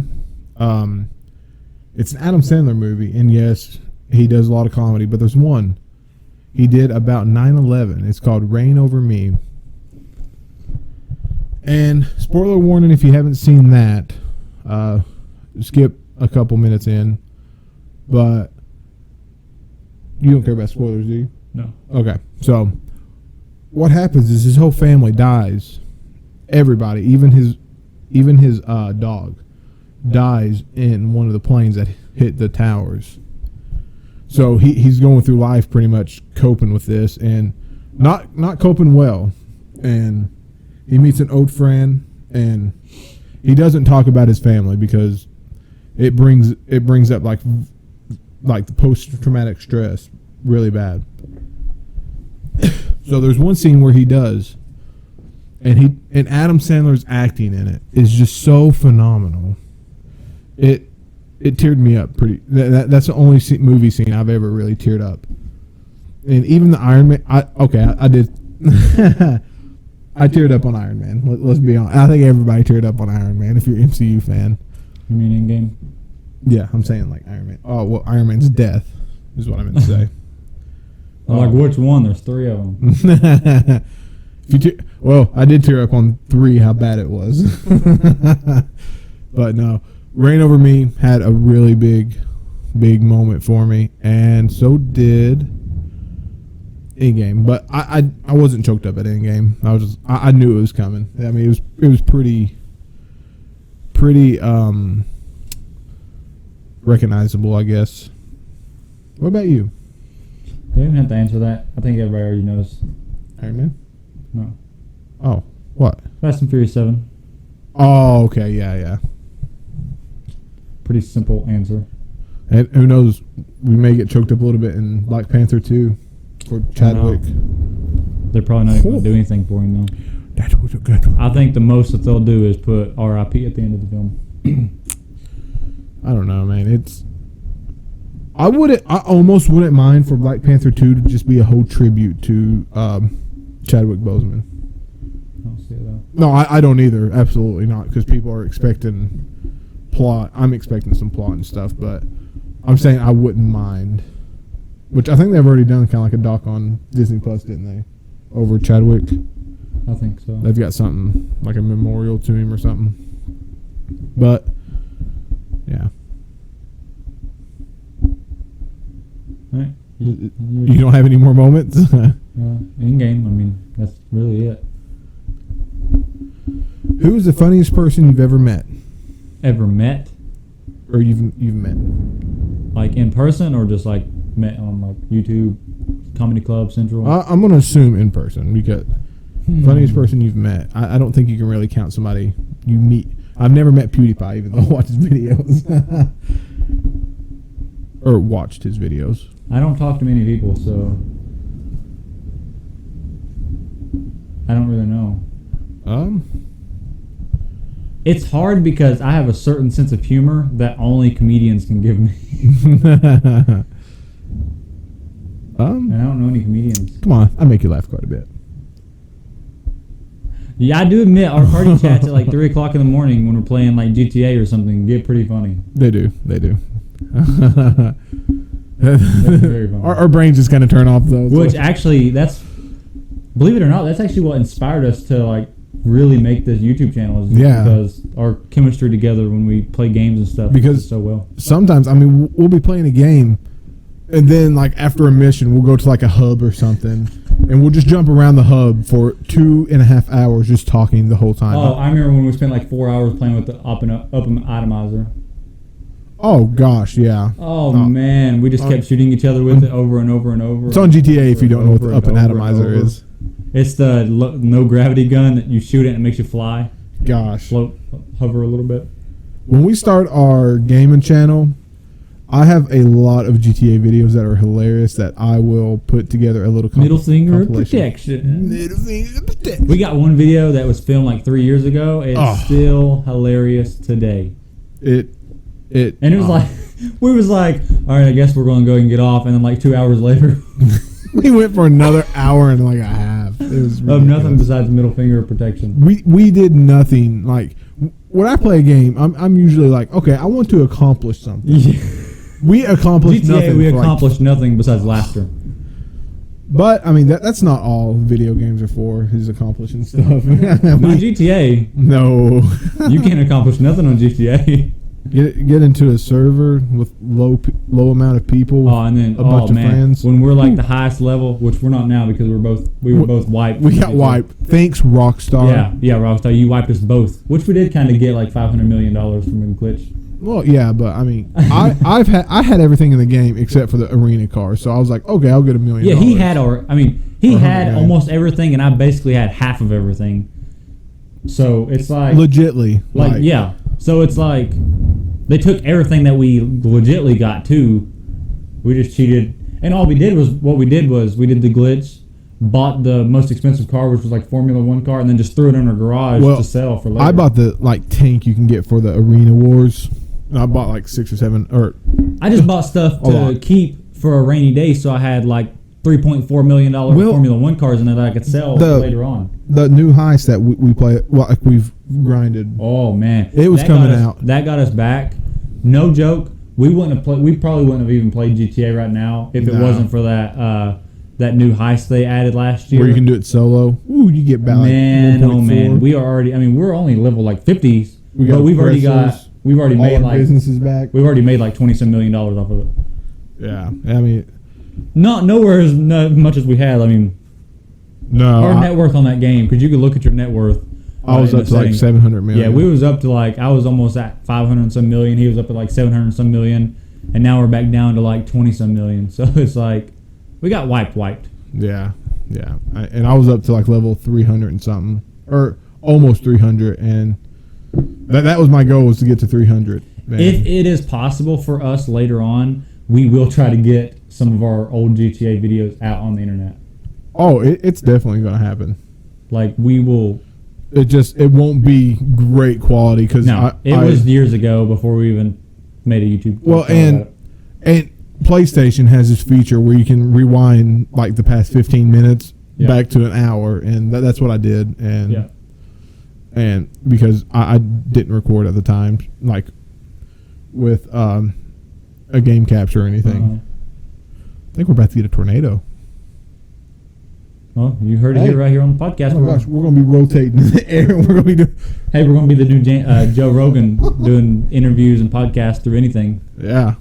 It's an Adam Sandler movie, and yes, he does a lot of comedy, but there's one he did about 9/11. It's called Reign Over Me. And spoiler warning if you haven't seen that, skip a couple minutes in. But you don't care about spoilers, do you? No. Okay, so what happens is his whole family dies. Everybody, even his dog, dies in one of the planes that hit the towers. So he's going through life pretty much coping with this and not coping well. And he meets an old friend, and he doesn't talk about his family because it brings up like the post-traumatic stress really bad. So there's one scene where he does, and Adam Sandler's acting in it is just so phenomenal. It teared me up pretty. That's the only movie scene I've ever really teared up. And even the Iron Man. I did. I teared up on Iron Man. Let's be honest. I think everybody teared up on Iron Man if you're an MCU fan. You mean in game? Yeah, I'm saying like Iron Man. Oh, well, Iron Man's death is what I meant to say. Like which one? There's 3 of them. Well, I did tear up on 3. How bad it was. But no, Reign Over Me had a really big moment for me, and so did Endgame. But I wasn't choked up at Endgame. I knew it was coming. I mean, it was pretty recognizable, I guess. What about you? You don't have to answer that. I think everybody already knows. Iron Man? No. Oh, what? Fast and Furious 7. Oh, okay, yeah. Pretty simple answer. And who knows? We may get choked up a little bit in Black Panther 2 for Chadwick. They're probably not even going to do anything for him, though. That was a good one. I think the most that they'll do is put R.I.P. at the end of the film. I don't know, man. I almost wouldn't mind for Black Panther 2 to just be a whole tribute to Chadwick Boseman. I don't see it, though. No, I don't either. Absolutely not, because people are expecting plot. I'm expecting some plot and stuff, but I'm saying I wouldn't mind. Which I think they've already done kind of like a doc on Disney Plus, didn't they? Over Chadwick. I think so. They've got something like a memorial to him or something. But yeah. All right. You don't have any more moments? In game, I mean, that's really it. Who is the funniest person you've ever met? Ever met? Or you've met? Like in person, or just like met on like YouTube, Comedy Club Central? I'm going to assume in person, because funniest person you've met. I don't think you can really count somebody you meet. I've never met PewDiePie, even though I watch his videos. Or watched his videos. I don't talk to many people, so I don't really know. It's hard because I have a certain sense of humor that only comedians can give me. And I don't know any comedians. Come on, I make you laugh quite a bit. Yeah, I do admit our party chats at like 3 o'clock in the morning when we're playing like GTA or something get pretty funny. They do. That's very funny. Our brains just kind of turn off though. Which actually, believe it or not, that's actually what inspired us to like really make this YouTube channel. Is because our chemistry together when we play games and stuff goes so well. Sometimes, I mean, we'll be playing a game, and then like after a mission, we'll go to like a hub or something, and we'll just jump around the hub for 2.5 hours just talking the whole time. Oh, I remember when we spent like 4 hours playing with the up and atomizer. Oh gosh, yeah. Oh man, we just kept shooting each other with it over and over and over. It's on GTA if you don't know what the up and atomizer is. It's the no gravity gun that you shoot it and it makes you fly. Gosh. Float, hover a little bit. When we start our gaming channel, I have a lot of GTA videos that are hilarious that I will put together a little middle finger protection. Middle finger protection. We got one video that was filmed like 3 years ago. It's still hilarious today. And it was like, we was like, all right, I guess we're going to go and get off. And then like 2 hours later, we went for another hour and like a half. It was of nothing besides middle finger protection. We did nothing. Like when I play a game, I'm usually like, okay, I want to accomplish something. Yeah. We accomplished GTA, nothing. We accomplished nothing besides laughter. But I mean, that's not all video games are for, is accomplishing stuff. Not GTA. No. You can't accomplish nothing on GTA. Get into a server with low amount of people. And then a bunch of friends. When we're like the highest level, which we're not now because we were both wiped. We got wiped. Thanks, Rockstar. Yeah, Rockstar. You wiped us both, which we did kind of get like $500 million from a glitch. Well, yeah, but I mean, I had everything in the game except for the arena car, so I was like, okay, I'll get $1 million. Yeah, he had almost everything, and I basically had half of everything. So it's like legitly, yeah. So it's like they took everything that we legitly got too. We just cheated, and all we did was we did the glitch, bought the most expensive car, which was like Formula One car, and then just threw it in our garage to sell for later. I bought the tank you can get for the Arena Wars. And I bought like 6 or 7, or I just bought stuff to keep for a rainy day, so I had like $3.4 million Well, Formula One cars in there that I could sell later on. The new heist that we play, well, like we've grinded. Oh man, It was That coming got us- out. That got us back. No joke. We wouldn't have played. We probably wouldn't have even played GTA right now if it No. wasn't for that new heist they added last year. Where you can do it solo. Ooh, you get about Man, like oh man, 1.4. we are already. I mean, we're only level like 50s, We but got we've already pressers, made all our like businesses back. we've already made like $20 million off of it. Yeah, I mean, Not nowhere as much as we had. I mean, no, our net worth on that game, because you could look at your net worth. I was in up the to like settings. 700 million. Yeah, we was up to like, I was almost at 500 and some million. He was up at like 700 and some million, and now we're back down to like 20 some million. So it's like we got wiped. Yeah. And I was up to like level 300 and something, or almost 300, and that was my goal, was to get to 300. Man. If it is possible for us later on, we will try to get some of our old GTA videos out on the internet. Oh, it's definitely gonna happen. Like we will. It won't be great quality because No, it was years ago before we even made a YouTube. well, channel about and PlayStation has this feature where you can rewind like the past 15 minutes Yeah. back to an hour, and that's what I did. And Yeah. and because I didn't record at the time, like with a game capture or anything. Uh-huh. I think we're about to get a tornado. Well, you heard it Hey. here right here on the podcast. Oh my gosh, we're gonna be rotating in the air. We're gonna be doing. Hey, we're going to be the new Joe Rogan doing interviews and podcasts through anything. Yeah,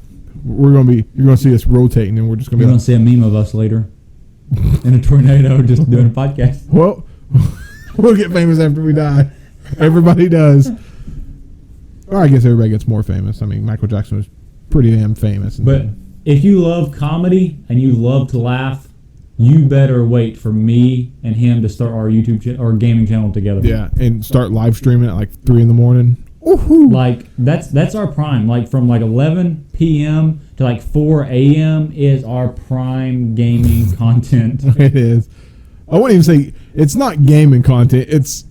we're gonna be. You're gonna see us rotating, and we're just gonna You're be. going to see a meme of us later in a tornado just doing a podcast. Well, we'll get famous after we die. Everybody does. Or I guess everybody gets more famous. I mean, Michael Jackson was pretty damn famous. And But if you love comedy and you love to laugh, you better wait for me and him to start our YouTube or gaming channel together. yeah, and start live streaming at like 3 a.m. Woohoo! Like that's our prime. Like from like 11 p.m. to like 4 a.m. is our prime gaming content. It is. I wouldn't even say it's not gaming content. It's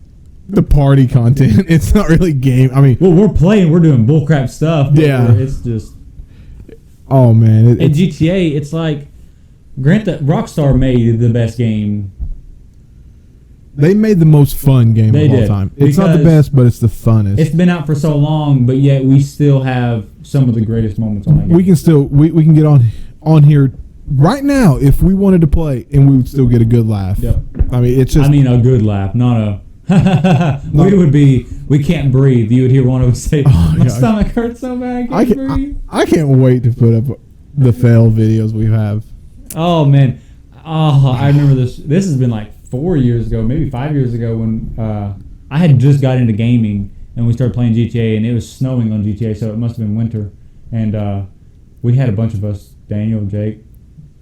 the party content. It's not really game. I mean, Well, we're playing, we're doing bullcrap stuff. But Yeah. it's just. oh man, In GTA, it's like, grant that Rockstar made the best game. they made the most fun game They of all did, time. It's not the because best, but it's the funnest. It's been out for so long, but yet we still have some of the greatest moments on that game. We can still we can get on here right now if we wanted to play, and we would still get a good laugh. Yep. I mean, it's just I mean, a good laugh, not a. We can't breathe. You would hear one of us say, Oh, "My yeah. stomach hurts so bad, I I can't can, breathe." I can't wait to put up the fail videos we have. Oh man, I remember this. This has been like 4 years ago, maybe 5 years ago, when I had just got into gaming and we started playing GTA, and it was snowing on GTA, so it must have been winter. And we had a bunch of us: Daniel, Jake.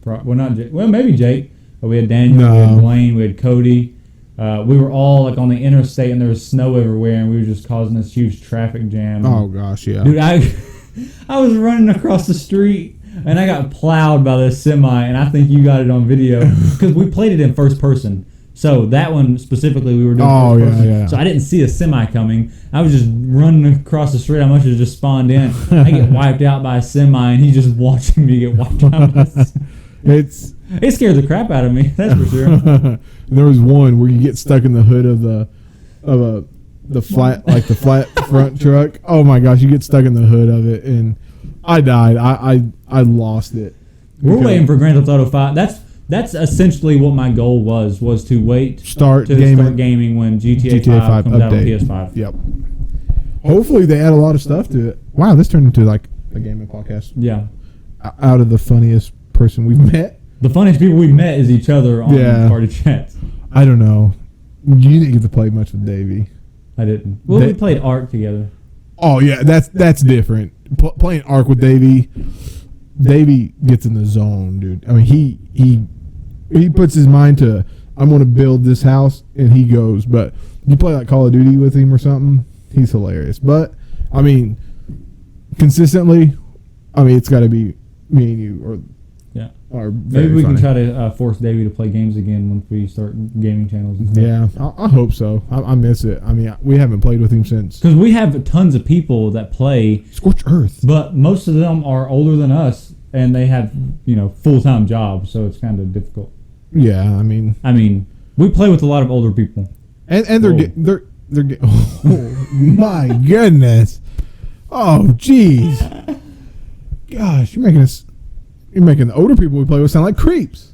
Not Jake. Well, maybe Jake. But we had Daniel, we had No. Blaine, we had Cody. We were all like on the interstate, and there was snow everywhere, and we were just causing this huge traffic jam. Oh gosh, yeah. Dude, I was running across the street and I got plowed by this semi, and I think you got it on video because we played it in first person. So that one specifically, we were doing Oh, first yeah, person. yeah. So I didn't see a semi coming. I was just running across the street. I must have just spawned in. I get wiped out by a semi, and he's just watching me get wiped out. It's It scared the crap out of me. That's for sure. there was one where you get stuck in the hood of the flat front truck. Oh my gosh, you get stuck in the hood of it, and I died. I lost it. We're Because- waiting for Grand Theft Auto 5. That's essentially what my goal was to wait Start to gaming. start gaming when GTA 5 comes out on update. PS5. Yep. Hopefully they add a lot of stuff to it. Wow, this turned into like a gaming podcast. Yeah. Out of the funniest person we've met. The funniest people we've met is each other on Yeah. party chats. I don't know. You didn't get to play much with Davey. I didn't. Well, They- we played Ark together. Oh yeah, that's different. Playing Ark with Davey gets in the zone, dude. I mean, he puts his mind to, I'm going to build this house, and he goes. But you play like Call of Duty with him or something, he's hilarious. But I mean, consistently, I mean, it's got to be me and you, or Yeah. are Maybe very we can funny. try to force Davey to play games again once we start gaming channels and stuff. Yeah, I hope so. I miss it. I mean, we haven't played with him since Because we have tons of people that play, Scorched Earth. but most of them are older than us. and they have full-time jobs, so it's kind of difficult. Yeah, I mean, We play with a lot of older people. and they're oh my goodness. Oh jeez. Gosh, you're making the older people we play with sound like creeps.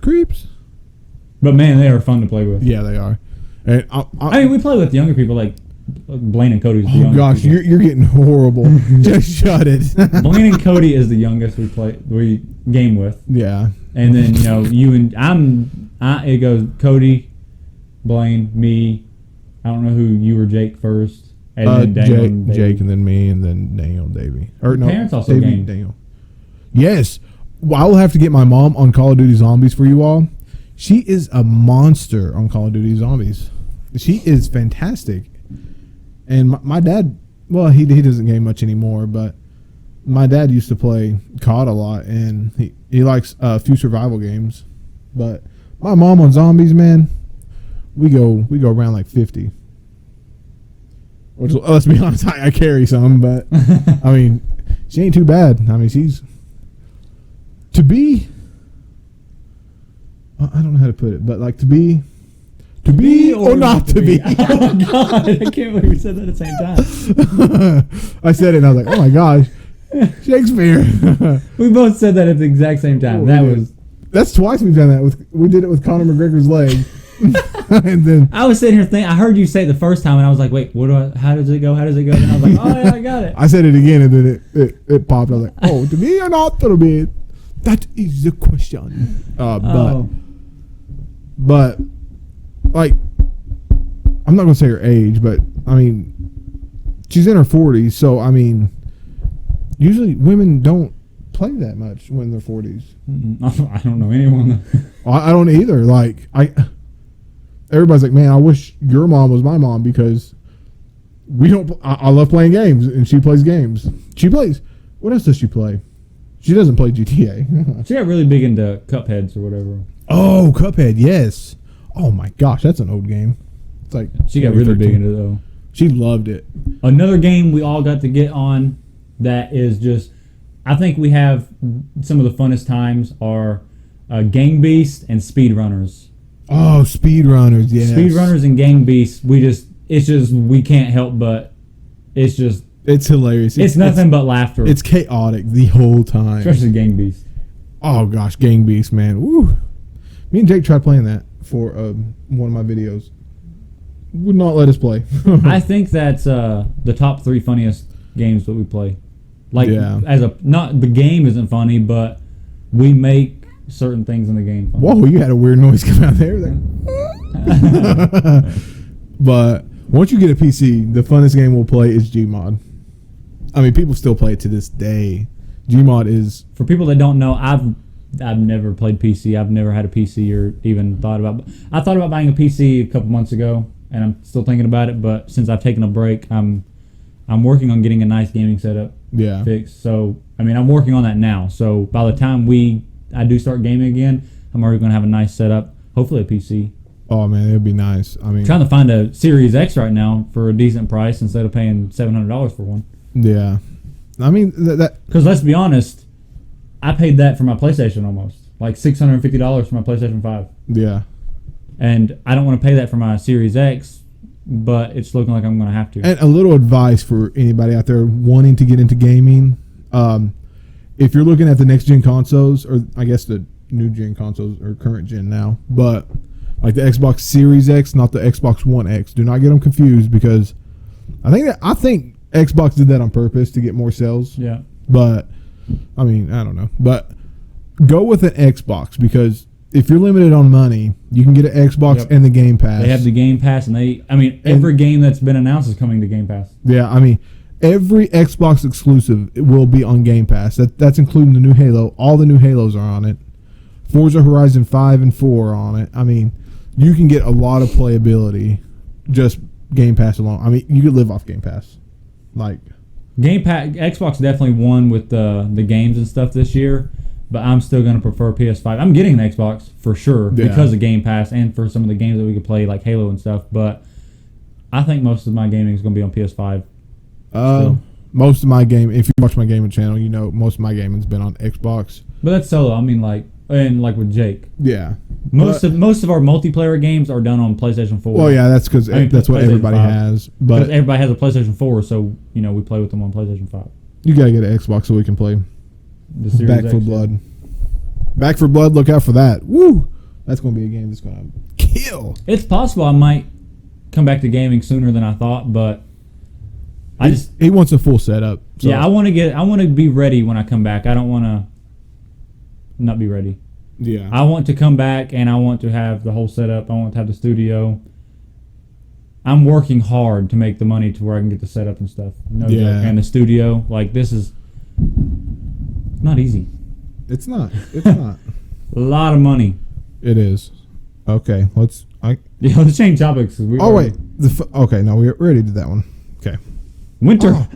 Creeps. But man, they are fun to play with. Yeah, they are. And I mean, we play with younger people like Blaine and Cody's the oh youngest. gosh, people. you're getting horrible. Just shut it. Blaine and Cody is the youngest we game with. Yeah. And then you and it goes Cody, Blaine, me. I don't know who you or Jake first, and then Daniel and Davey. Jake, and then me, and then Daniel and Davey. Or no, Parents also Davey, game. Daniel. Yes, well, I will have to get my mom on Call of Duty Zombies for you all. She is a monster on Call of Duty Zombies. She is fantastic. And my dad, well, he doesn't game much anymore, but my dad used to play COD a lot, and he likes a few survival games. But my mom on Zombies, man, we go around like 50. Which, let's be honest, I carry some, but I mean, she ain't too bad. I mean, she's to be. I don't know how to put it, but like to be or not to be. Oh God, I can't believe we said that at the same time. I said it, and I was like, oh my gosh, Shakespeare. We both said that at the exact same time. That's twice we've done that. We did it with Conor McGregor's leg. And then I was sitting here thinking. I heard you say it the first time, and I was like, "Wait, how does it go? How does it go?" And I was like, "Oh yeah, I got it." I said it again, and then it popped. I was like, "Oh, to be or not to be? That is the question." But like, I'm not gonna say her age, but I mean, she's in her 40s, so I mean, usually women don't play that much when they're 40s. I don't know anyone. I don't either. Like everybody's like, man, I wish your mom was my mom because we don't. I love playing games, and she plays games. She plays. What else does she play? She doesn't play GTA. She got really big into Cupheads or whatever. Oh, Cuphead, yes. Oh my gosh, that's an old game. It's like She got really big into it though. She loved it. Another game we all got to get on that is just, I think we have some of the funnest times are Gang Beast and Speedrunners. Oh, Speedrunners, yes. Speedrunners and Gang Beast, we can't help but, it's hilarious. It's nothing but laughter. It's chaotic the whole time. Especially Gang Beast. Oh gosh, Gang Beast, man. Woo. Me and Jake tried playing that for one of my videos. Would not let us play. I think that's the top 3 funniest games that we play. Like, yeah. Not the game isn't funny, but we make certain things in the game funny. Whoa, you had a weird noise come out there. But once you get a PC, the funnest game we'll play is Gmod. I mean, people still play it to this day. Gmod is... For people that don't know, I've never played PC. I've never had a PC or even thought about... I thought about buying a PC a couple months ago, and I'm still thinking about it, but since I've taken a break, I'm working on getting a nice gaming setup fixed. So, I mean, I'm working on that now. So, by the time I do start gaming again, I'm already going to have a nice setup. Hopefully a PC. Oh, man, it would be nice. I mean... I'm trying to find a Series X right now for a decent price instead of paying $700 for one. Yeah. I mean, that... Because let's be honest, I paid that for my PlayStation almost. Like $650 for my PlayStation 5. Yeah. And I don't want to pay that for my Series X, but it's looking like I'm going to have to. And a little advice for anybody out there wanting to get into gaming. If you're looking at the next gen consoles, or I guess the new gen consoles or current gen now, but like the Xbox Series X, not the Xbox One X. Do not get them confused because I think Xbox did that on purpose to get more sales. Yeah. But I mean, I don't know. But go with an Xbox because if you're limited on money, you can get an Xbox and the Game Pass. They have the Game Pass, and every game that's been announced is coming to Game Pass. Yeah, I mean, every Xbox exclusive will be on Game Pass. That's including the new Halo. All the new Halos are on it. Forza Horizon 5 and 4 are on it. I mean, you can get a lot of playability just Game Pass alone. I mean, you could live off Game Pass. Like Game Pass, Xbox definitely won with the games and stuff this year, but I'm still going to prefer PS5. I'm getting an Xbox for sure because of Game Pass and for some of the games that we could play like Halo and stuff, but I think most of my gaming is going to be on PS5. Most of my game, if you watch my gaming channel, you know most of my gaming's been on Xbox. But that's solo. I mean, like, and like with Jake. Yeah. Most of our multiplayer games are done on PlayStation 4. Well, yeah, that's because that's what everybody 5. has. Because But everybody has a PlayStation 4, so we play with them on PlayStation 5. you gotta get an Xbox so we can play The Series Back for X. Blood. Back for Blood. Look out for that. Woo! That's gonna be a game that's gonna kill. It's possible I might come back to gaming sooner than I thought, but He wants a full setup. So. I want to be ready when I come back. I don't want to not be ready. Yeah. I want to come back and I want to have the whole setup. I want to have the studio. I'm working hard to make the money to where I can get the setup and stuff. No joke. And the studio. Like, this is not easy. It's not. It's not. A lot of money. It is. Okay. Let's change topics. wait. Okay. No, we already did that one. Okay. Winter. Oh.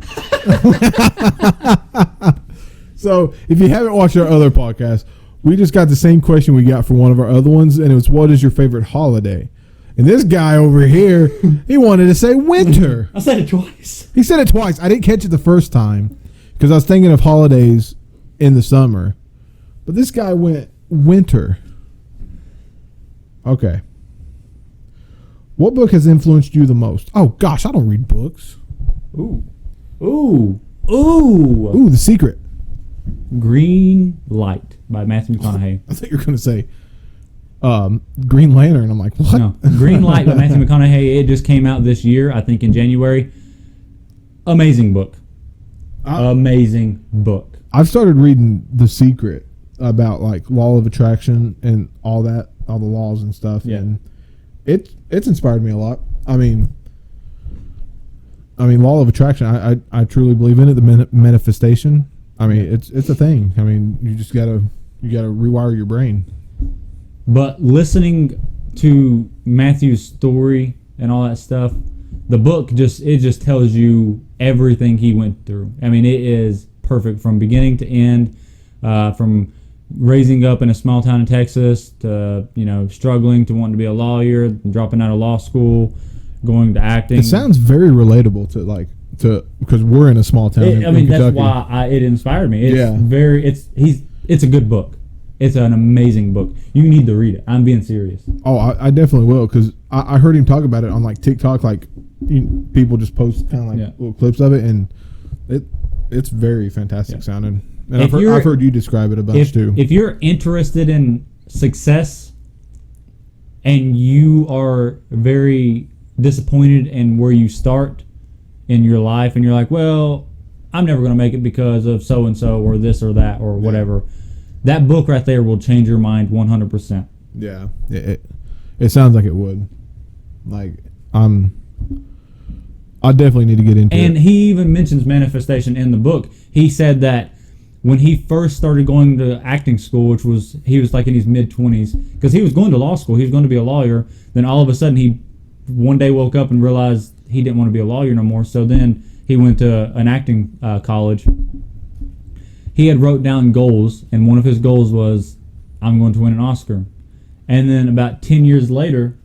So, if you haven't watched our other podcast, we just got the same question we got for one of our other ones, and it was, what is your favorite holiday? And this guy over here, he wanted to say winter. I said it twice. He said it twice. I didn't catch it the first time because I was thinking of holidays in the summer. But this guy went winter. Okay. What book has influenced you the most? Oh, gosh, I don't read books. Ooh. Ooh. Ooh. Ooh, The Secret. Green Light by Matthew McConaughey. I thought you were going to say Green Lantern. I'm like, what? No. Green Light by Matthew McConaughey. It just came out this year, I think in January. Amazing book. Amazing book. I've started reading The Secret about like law of attraction and all that, all the laws and stuff. Yeah. And it's inspired me a lot. I mean, law of attraction. I truly believe in it. The manifestation. I mean, it's a thing. I mean, you gotta rewire your brain. But listening to Matthew's story and all that stuff, the book just tells you everything he went through. I mean, it is perfect from beginning to end. From raising up in a small town in Texas to struggling to wanting to be a lawyer, dropping out of law school, going to acting. It sounds very relatable to because we're in a small town. I mean, that's why it inspired me. It's a good book. It's an amazing book. You need to read it. I'm being serious. Oh, I definitely will because I heard him talk about it on like TikTok. Like people just post kind of like little clips of it, and it's very fantastic sounding. And I've heard you describe it a bunch too. If you're interested in success and you are very disappointed in where you start in your life and you're like, well, I'm never going to make it because of so-and-so or this or that or whatever, that book right there will change your mind 100%. Yeah. It sounds like it would. Like, I definitely need to get into it. And he even mentions manifestation in the book. He said that when he first started going to acting school, he was like in his mid-20s, because he was going to law school, he was going to be a lawyer, then all of a sudden he one day woke up and realized he didn't want to be a lawyer no more, so then he went to an acting college. He had wrote down goals, and one of his goals was, I'm going to win an Oscar. And then about 10 years later,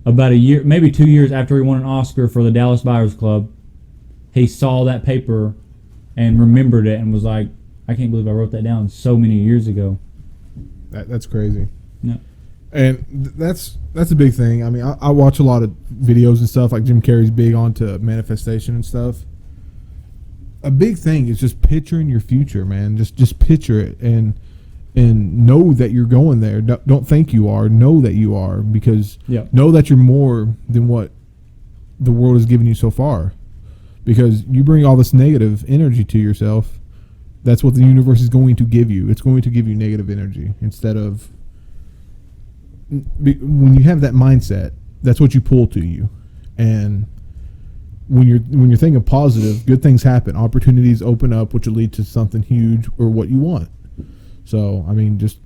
about a year, maybe 2 years after he won an Oscar for the Dallas Buyers Club, he saw that paper and remembered it and was like, I can't believe I wrote that down so many years ago. That's crazy. Yeah. And that's a big thing. I mean, I watch a lot of videos and stuff, like Jim Carrey's big onto manifestation and stuff. A big thing is just picturing your future, man. Just picture it and know that you're going there. Don't think you are. Know that you are, because know that you're more than what the world has given you so far. Because you bring all this negative energy to yourself, that's what the universe is going to give you. It's going to give you negative energy instead of... When you have that mindset, that's what you pull to you. And when you're thinking positive, good things happen. Opportunities open up, which will lead to something huge or what you want. So, I mean, just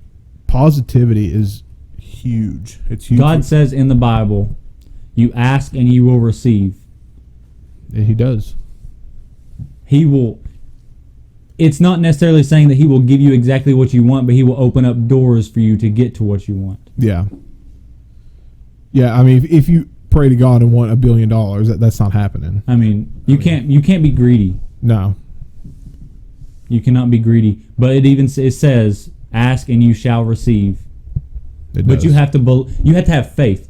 positivity is huge. It's huge. God says in the Bible, you ask and you will receive. Yeah, he does. He will. It's not necessarily saying that he will give you exactly what you want, but he will open up doors for you to get to what you want. Yeah. Yeah, I mean, if you pray to God and want $1 billion. That's not happening. I mean, you can't be greedy. No. You cannot be greedy. But it says, "Ask and you shall receive." It But does. you have to have faith.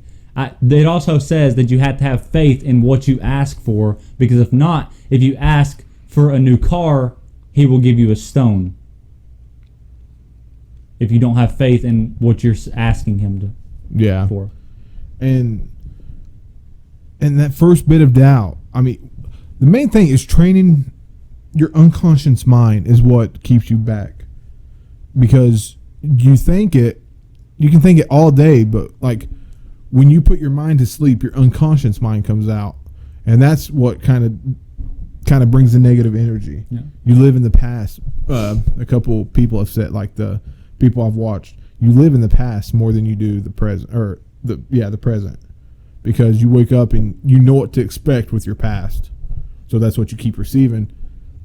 It also says that you have to have faith in what you ask for, because if not, if you ask for a new car, he will give you a stone. If you don't have faith in what you're asking him for. And that first bit of doubt, I mean, the main thing is training your unconscious mind is what keeps you back. Because you can think it all day, but like when you put your mind to sleep, your unconscious mind comes out. And that's what kind of brings the negative energy. Yeah. You live in the past. A couple people have said, like the people I've watched, you live in the past more than you do the present, or the present, because you wake up and you know what to expect with your past. So that's what you keep receiving.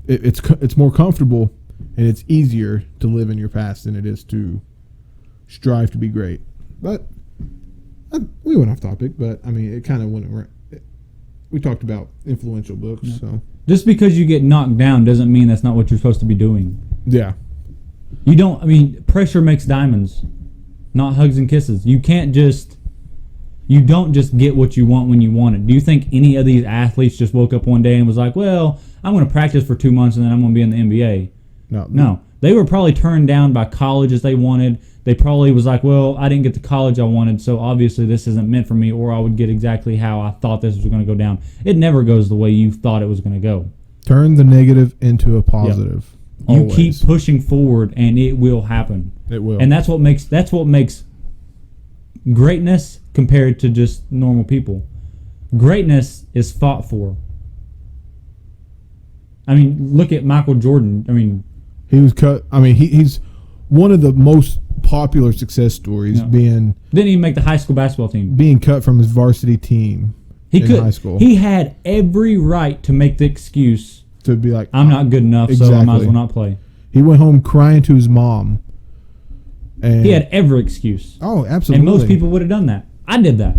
It's more comfortable and it's easier to live in your past than it is to strive to be great. But we went off topic, but I mean, it kind of went. We talked about influential books, Yeah. so Just because you get knocked down doesn't mean that's not what you're supposed to be doing. yeah. You don't. I mean, pressure makes diamonds, not hugs and kisses. You don't just get what you want when you want it. Do you think any of these athletes just woke up one day and was like, "Well, I'm going to practice for 2 months and then I'm going to be in the NBA"? No. They were probably turned down by colleges they wanted. They probably was like, "Well, I didn't get the college I wanted, so obviously this isn't meant for me, or I would get exactly how I thought this was going to go down." It never goes the way you thought it was going to go. Turn the negative into a positive. You Always. keep pushing forward, and it will happen. It will. And that's what makes greatness compared to just normal people. Greatness is fought for. I mean, look at Michael Jordan. I mean, he was cut. I mean, he's one of the most popular success stories, Yeah. being didn't even make the high school basketball team. being cut from his varsity team in high school. He had every right to make the excuse, to be like, "I'm not good enough, so I might as Exactly. well not play." He went home crying to his mom. And He had every excuse. oh, absolutely. And most people would have done that. I did that.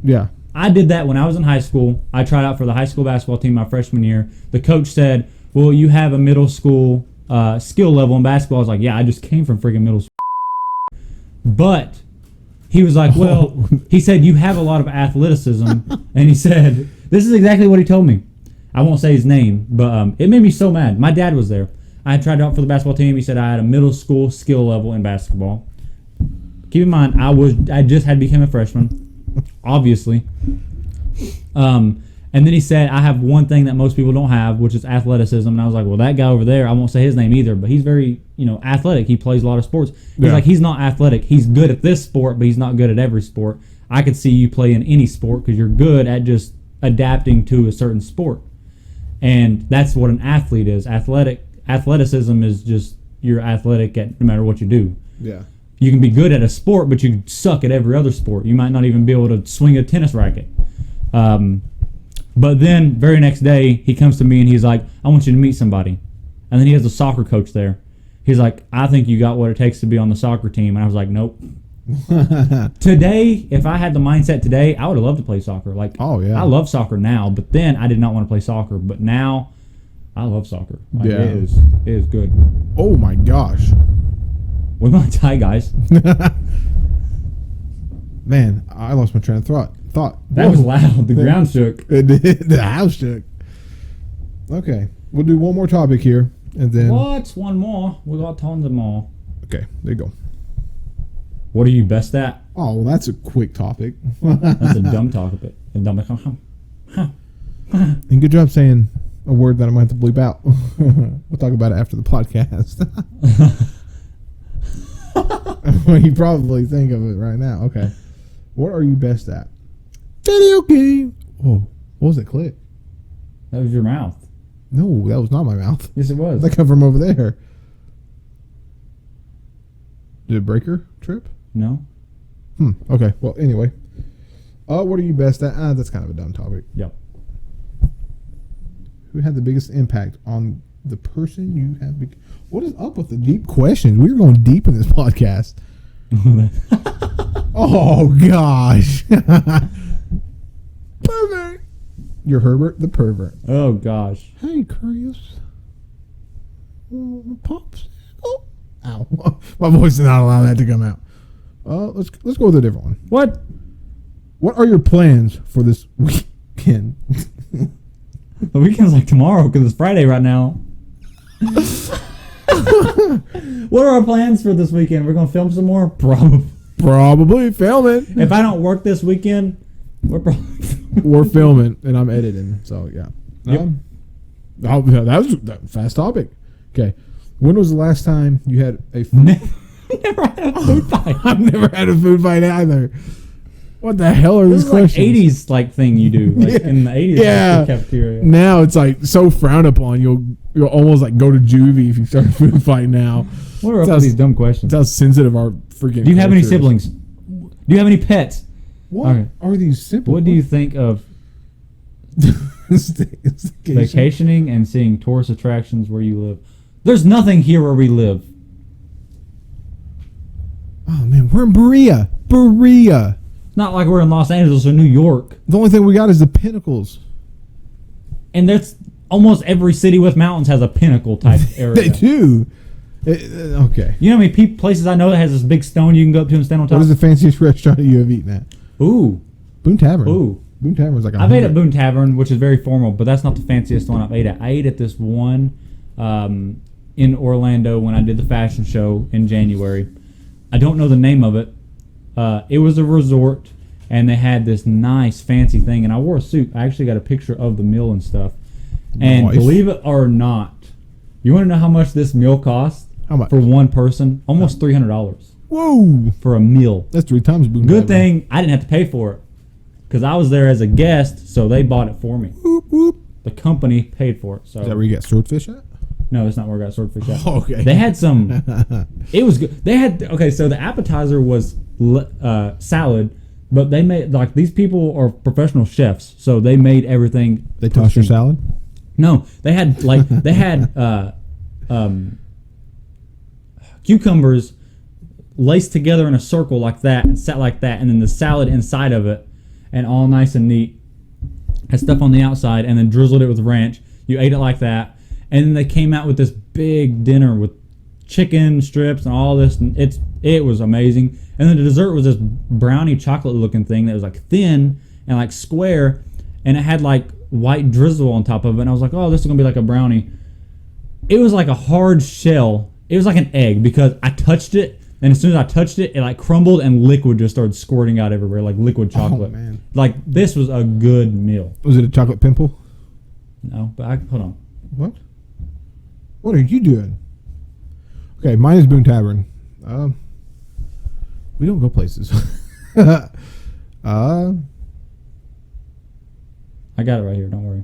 yeah. I did that when I was in high school. I tried out for the high school basketball team my freshman year. The coach said, "Well, you have a middle school skill level in basketball." I was like, "Yeah, I just came from freaking middle school." But he was like, "Well," he said, "you have a lot of athleticism." And he said, this is exactly what he told me. I won't say his name, but it made me so mad. My dad was there. I had tried out for the basketball team. He said I had a middle school skill level in basketball. Keep in mind, I just had become a freshman, obviously. And then he said, "I have one thing that most people don't have, which is athleticism." And I was like, "Well, that guy over there, I won't say his name either, but he's very, athletic. He plays a lot of sports." He's Yeah. like, "He's not athletic. He's good at this sport, but he's not good at every sport. I could see you play in any sport because you're good at just adapting to a certain sport." And that's what an athlete is. Athleticism is just you're athletic at no matter what you do. Yeah. You can be good at a sport, but you suck at every other sport. You might not even be able to swing a tennis racket. But then, very next day, he comes to me and he's like, "I want you to meet somebody." And then he has a soccer coach there. He's like, "I think you got what it takes to be on the soccer team." And I was like, "Nope." Today, if I had the mindset today, I would have loved to play soccer. Like, Oh, yeah. I love soccer now, but then I did not want to play soccer. But now, I love soccer. Like, Yeah. it is good. Oh my gosh. We might tie, guys. Man, I lost my train of thought. That was loud. The ground shook. It did. The house shook. Okay, we'll do one more topic here, and then What's one more? We got tons of more. okay, there you go. What are you best at? Oh, well, that's a quick topic. That's a dumb topic. A dumb And good job saying a word that I might have to bleep out. We'll talk about it after the podcast. You probably think of it right now. Okay, what are you best at? Video game. Oh, what was that click? That was your mouth. No, that was not my mouth. Yes, it was. That come from over there. Did it break her trip? No? Okay. Well, anyway. What are you best at? That's kind of a dumb topic. Yep. Who had the biggest impact on the person you have? What is up with the deep questions? We're going deep in this podcast. Oh gosh. pervert. You're Herbert the pervert. Oh gosh. Hey, Curious. Pops. Oh, ow! My voice did not allow that to come out. Let's go with a different one. What? What are your plans for this weekend? The weekend's like tomorrow because it's Friday right now. What are our plans for this weekend? We're gonna film some more? Probably filming. If I don't work this weekend, We're filming and I'm editing. So yeah. Yep. Yeah, that was a fast topic. Okay. When was the last time you had a Never had a food fight. I've never had a food fight either. What the hell are This these is like questions? 80s like thing you do. Like in the 80s, Yeah. like the cafeteria. Now it's like so frowned upon. You'll almost like go to juvie if you start a food fight now. What are up That's with these dumb questions? That's how sensitive our freaking. Do you have any culture is. siblings? Do you have any pets? What Okay. are these simple? What do you think of Vacation. vacationing and seeing tourist attractions where you live? There's nothing here where we live. Oh man, we're in Berea. Berea. Not like we're in Los Angeles or New York. The only thing we got is the pinnacles. And that's almost every city with mountains has a pinnacle type area. They do. Okay. You know how many places I know that has this big stone you can go up to and stand on top? What is the fanciest restaurant you have eaten at? Ooh. Boone Tavern. Ooh. Boone Tavern was like. I've ate at Boone Tavern, which is very formal, but that's not the fanciest one I've ate at. I ate at this one in Orlando when I did the fashion show in January. I don't know the name of it. It was a resort, and they had this nice fancy thing, and I wore a suit. I actually got a picture of the meal and stuff. And Nice. believe it or not, you want to know how much this meal cost? How much? For one person? Almost $300 Whoa. for a meal. That's 3 times Boone Good Tavern. thing I didn't have to pay for it because I was there as a guest, so they bought it for me. Whoop, whoop. The company paid for it. So Is that where you got swordfish at? no, that's not where I got swordfish at. Okay. They had some. It was good. They had so the appetizer was salad, but they made like these people are professional chefs, so they made everything. They toss your salad? No, they had cucumbers laced together in a circle like that and sat like that, and then the salad inside of it, and all nice and neat. Had stuff on the outside, and then drizzled it with ranch. You ate it like that, and then they came out with this big dinner with chicken strips and all this, and it was amazing. And then the dessert was this brownie chocolate looking thing that was like thin and like square, and it had like white drizzle on top of it. And I was like, oh, this is gonna be like a brownie. It was like a hard shell. It was like an egg because I touched it, and as soon as I touched it, it like crumbled and liquid just started squirting out everywhere, like liquid chocolate. Oh, man. Like this was a good meal. Was it a chocolate pimple? No, but hold on. What? What are you doing? Okay, mine is Boone Tavern. We don't go places. I got it right here. Don't worry.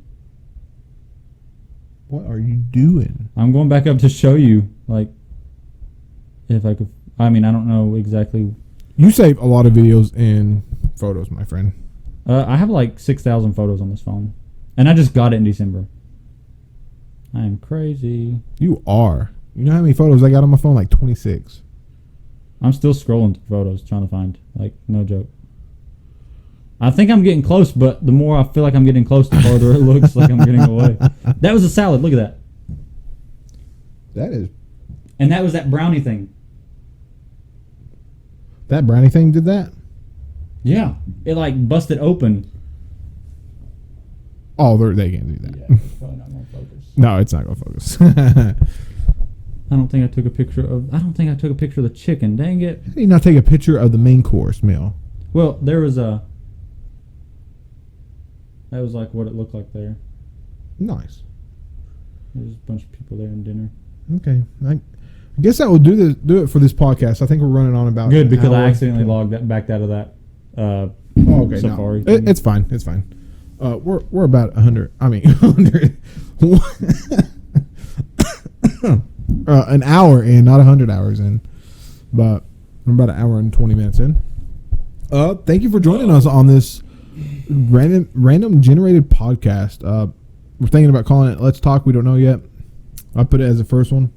What are you doing? I'm going back up to show you, like, if I could. I mean, I don't know exactly. You save a lot of videos and photos, my friend. I have like 6,000 photos on this phone, and I just got it in December. I am crazy. You are. You know how many photos I got on my phone? Like 26. I'm still scrolling through photos trying to find, like, no joke. I think I'm getting close, but the more I feel like I'm getting close, the farther it looks like I'm getting away. That was a salad. Look at that. That is. And that was that brownie thing. That brownie thing did that? Yeah. It, like, busted open. Oh, they can't do that. Yeah, probably not going to focus. No, it's not going to focus. I don't think I took a picture of the chicken. Dang it. How do you not take a picture of the main course meal? Well, there was that was like what it looked like there. Nice. There was a bunch of people there in dinner. Okay. I guess that will do it for this podcast. I think we're running on about Good, an because I hour. accidentally backed out of that Oh, okay, Safari. no. It's fine. It's fine. We're about 100. I mean, 100. An hour in, not 100 hours in, but we're about an hour and 20 minutes in. Thank you for joining us on this random generated podcast. We're thinking about calling it Let's Talk. We don't know yet. I put it as the first one.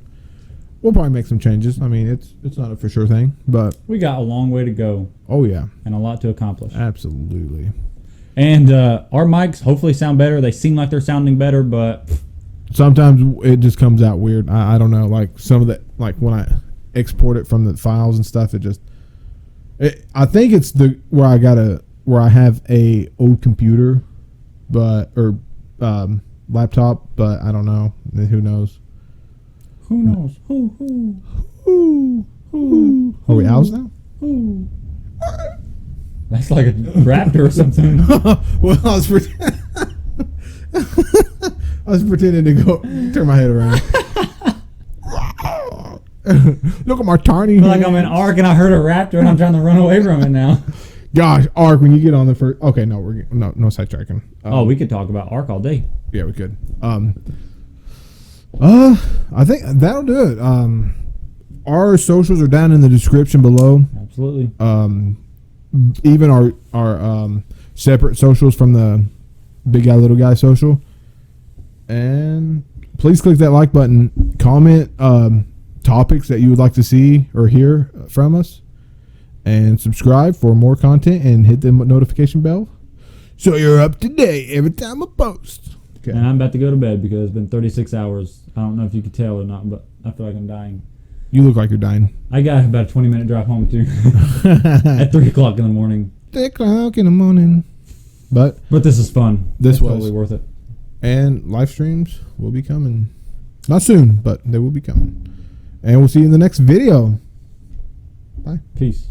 We'll probably make some changes. I mean, it's not a for sure thing, but We got a long way to go oh yeah, and a lot to accomplish. absolutely. And our mics hopefully sound better. They seem like they're sounding better, but Sometimes it just comes out weird. I don't know. Like some of the, like when I export it from the files and stuff, I think it's where I have a old computer, or laptop, but I don't know. Who knows? who knows? Are we owls now? That's like a raptor or something. Well, I was pretending to go turn my head around. Look at my tiny I feel like hands. I'm in Ark and I heard a raptor and I'm trying to run away from it now. Gosh, Ark, when you get on the first. Okay, no, no sidetracking. Oh, we could talk about Ark all day. Yeah, we could. I think that'll do it. Our socials are down in the description below. Absolutely. Even our separate socials from the Big Guy Little Guy social. And please click that like button. Comment topics that you would like to see or hear from us, and subscribe for more content, and hit the notification bell so you're up to date every time I post. Okay. And I'm about to go to bed because it's been 36 hours. I don't know if you could tell or not, but I feel like I'm dying. You look like you're dying. I got about a 20-minute drive home too at 3 o'clock in the morning. 3 o'clock in the morning. But this is fun. This It's was totally worth it. And live streams will be coming. Not soon, but they will be coming. And we'll see you in the next video. Bye. Peace.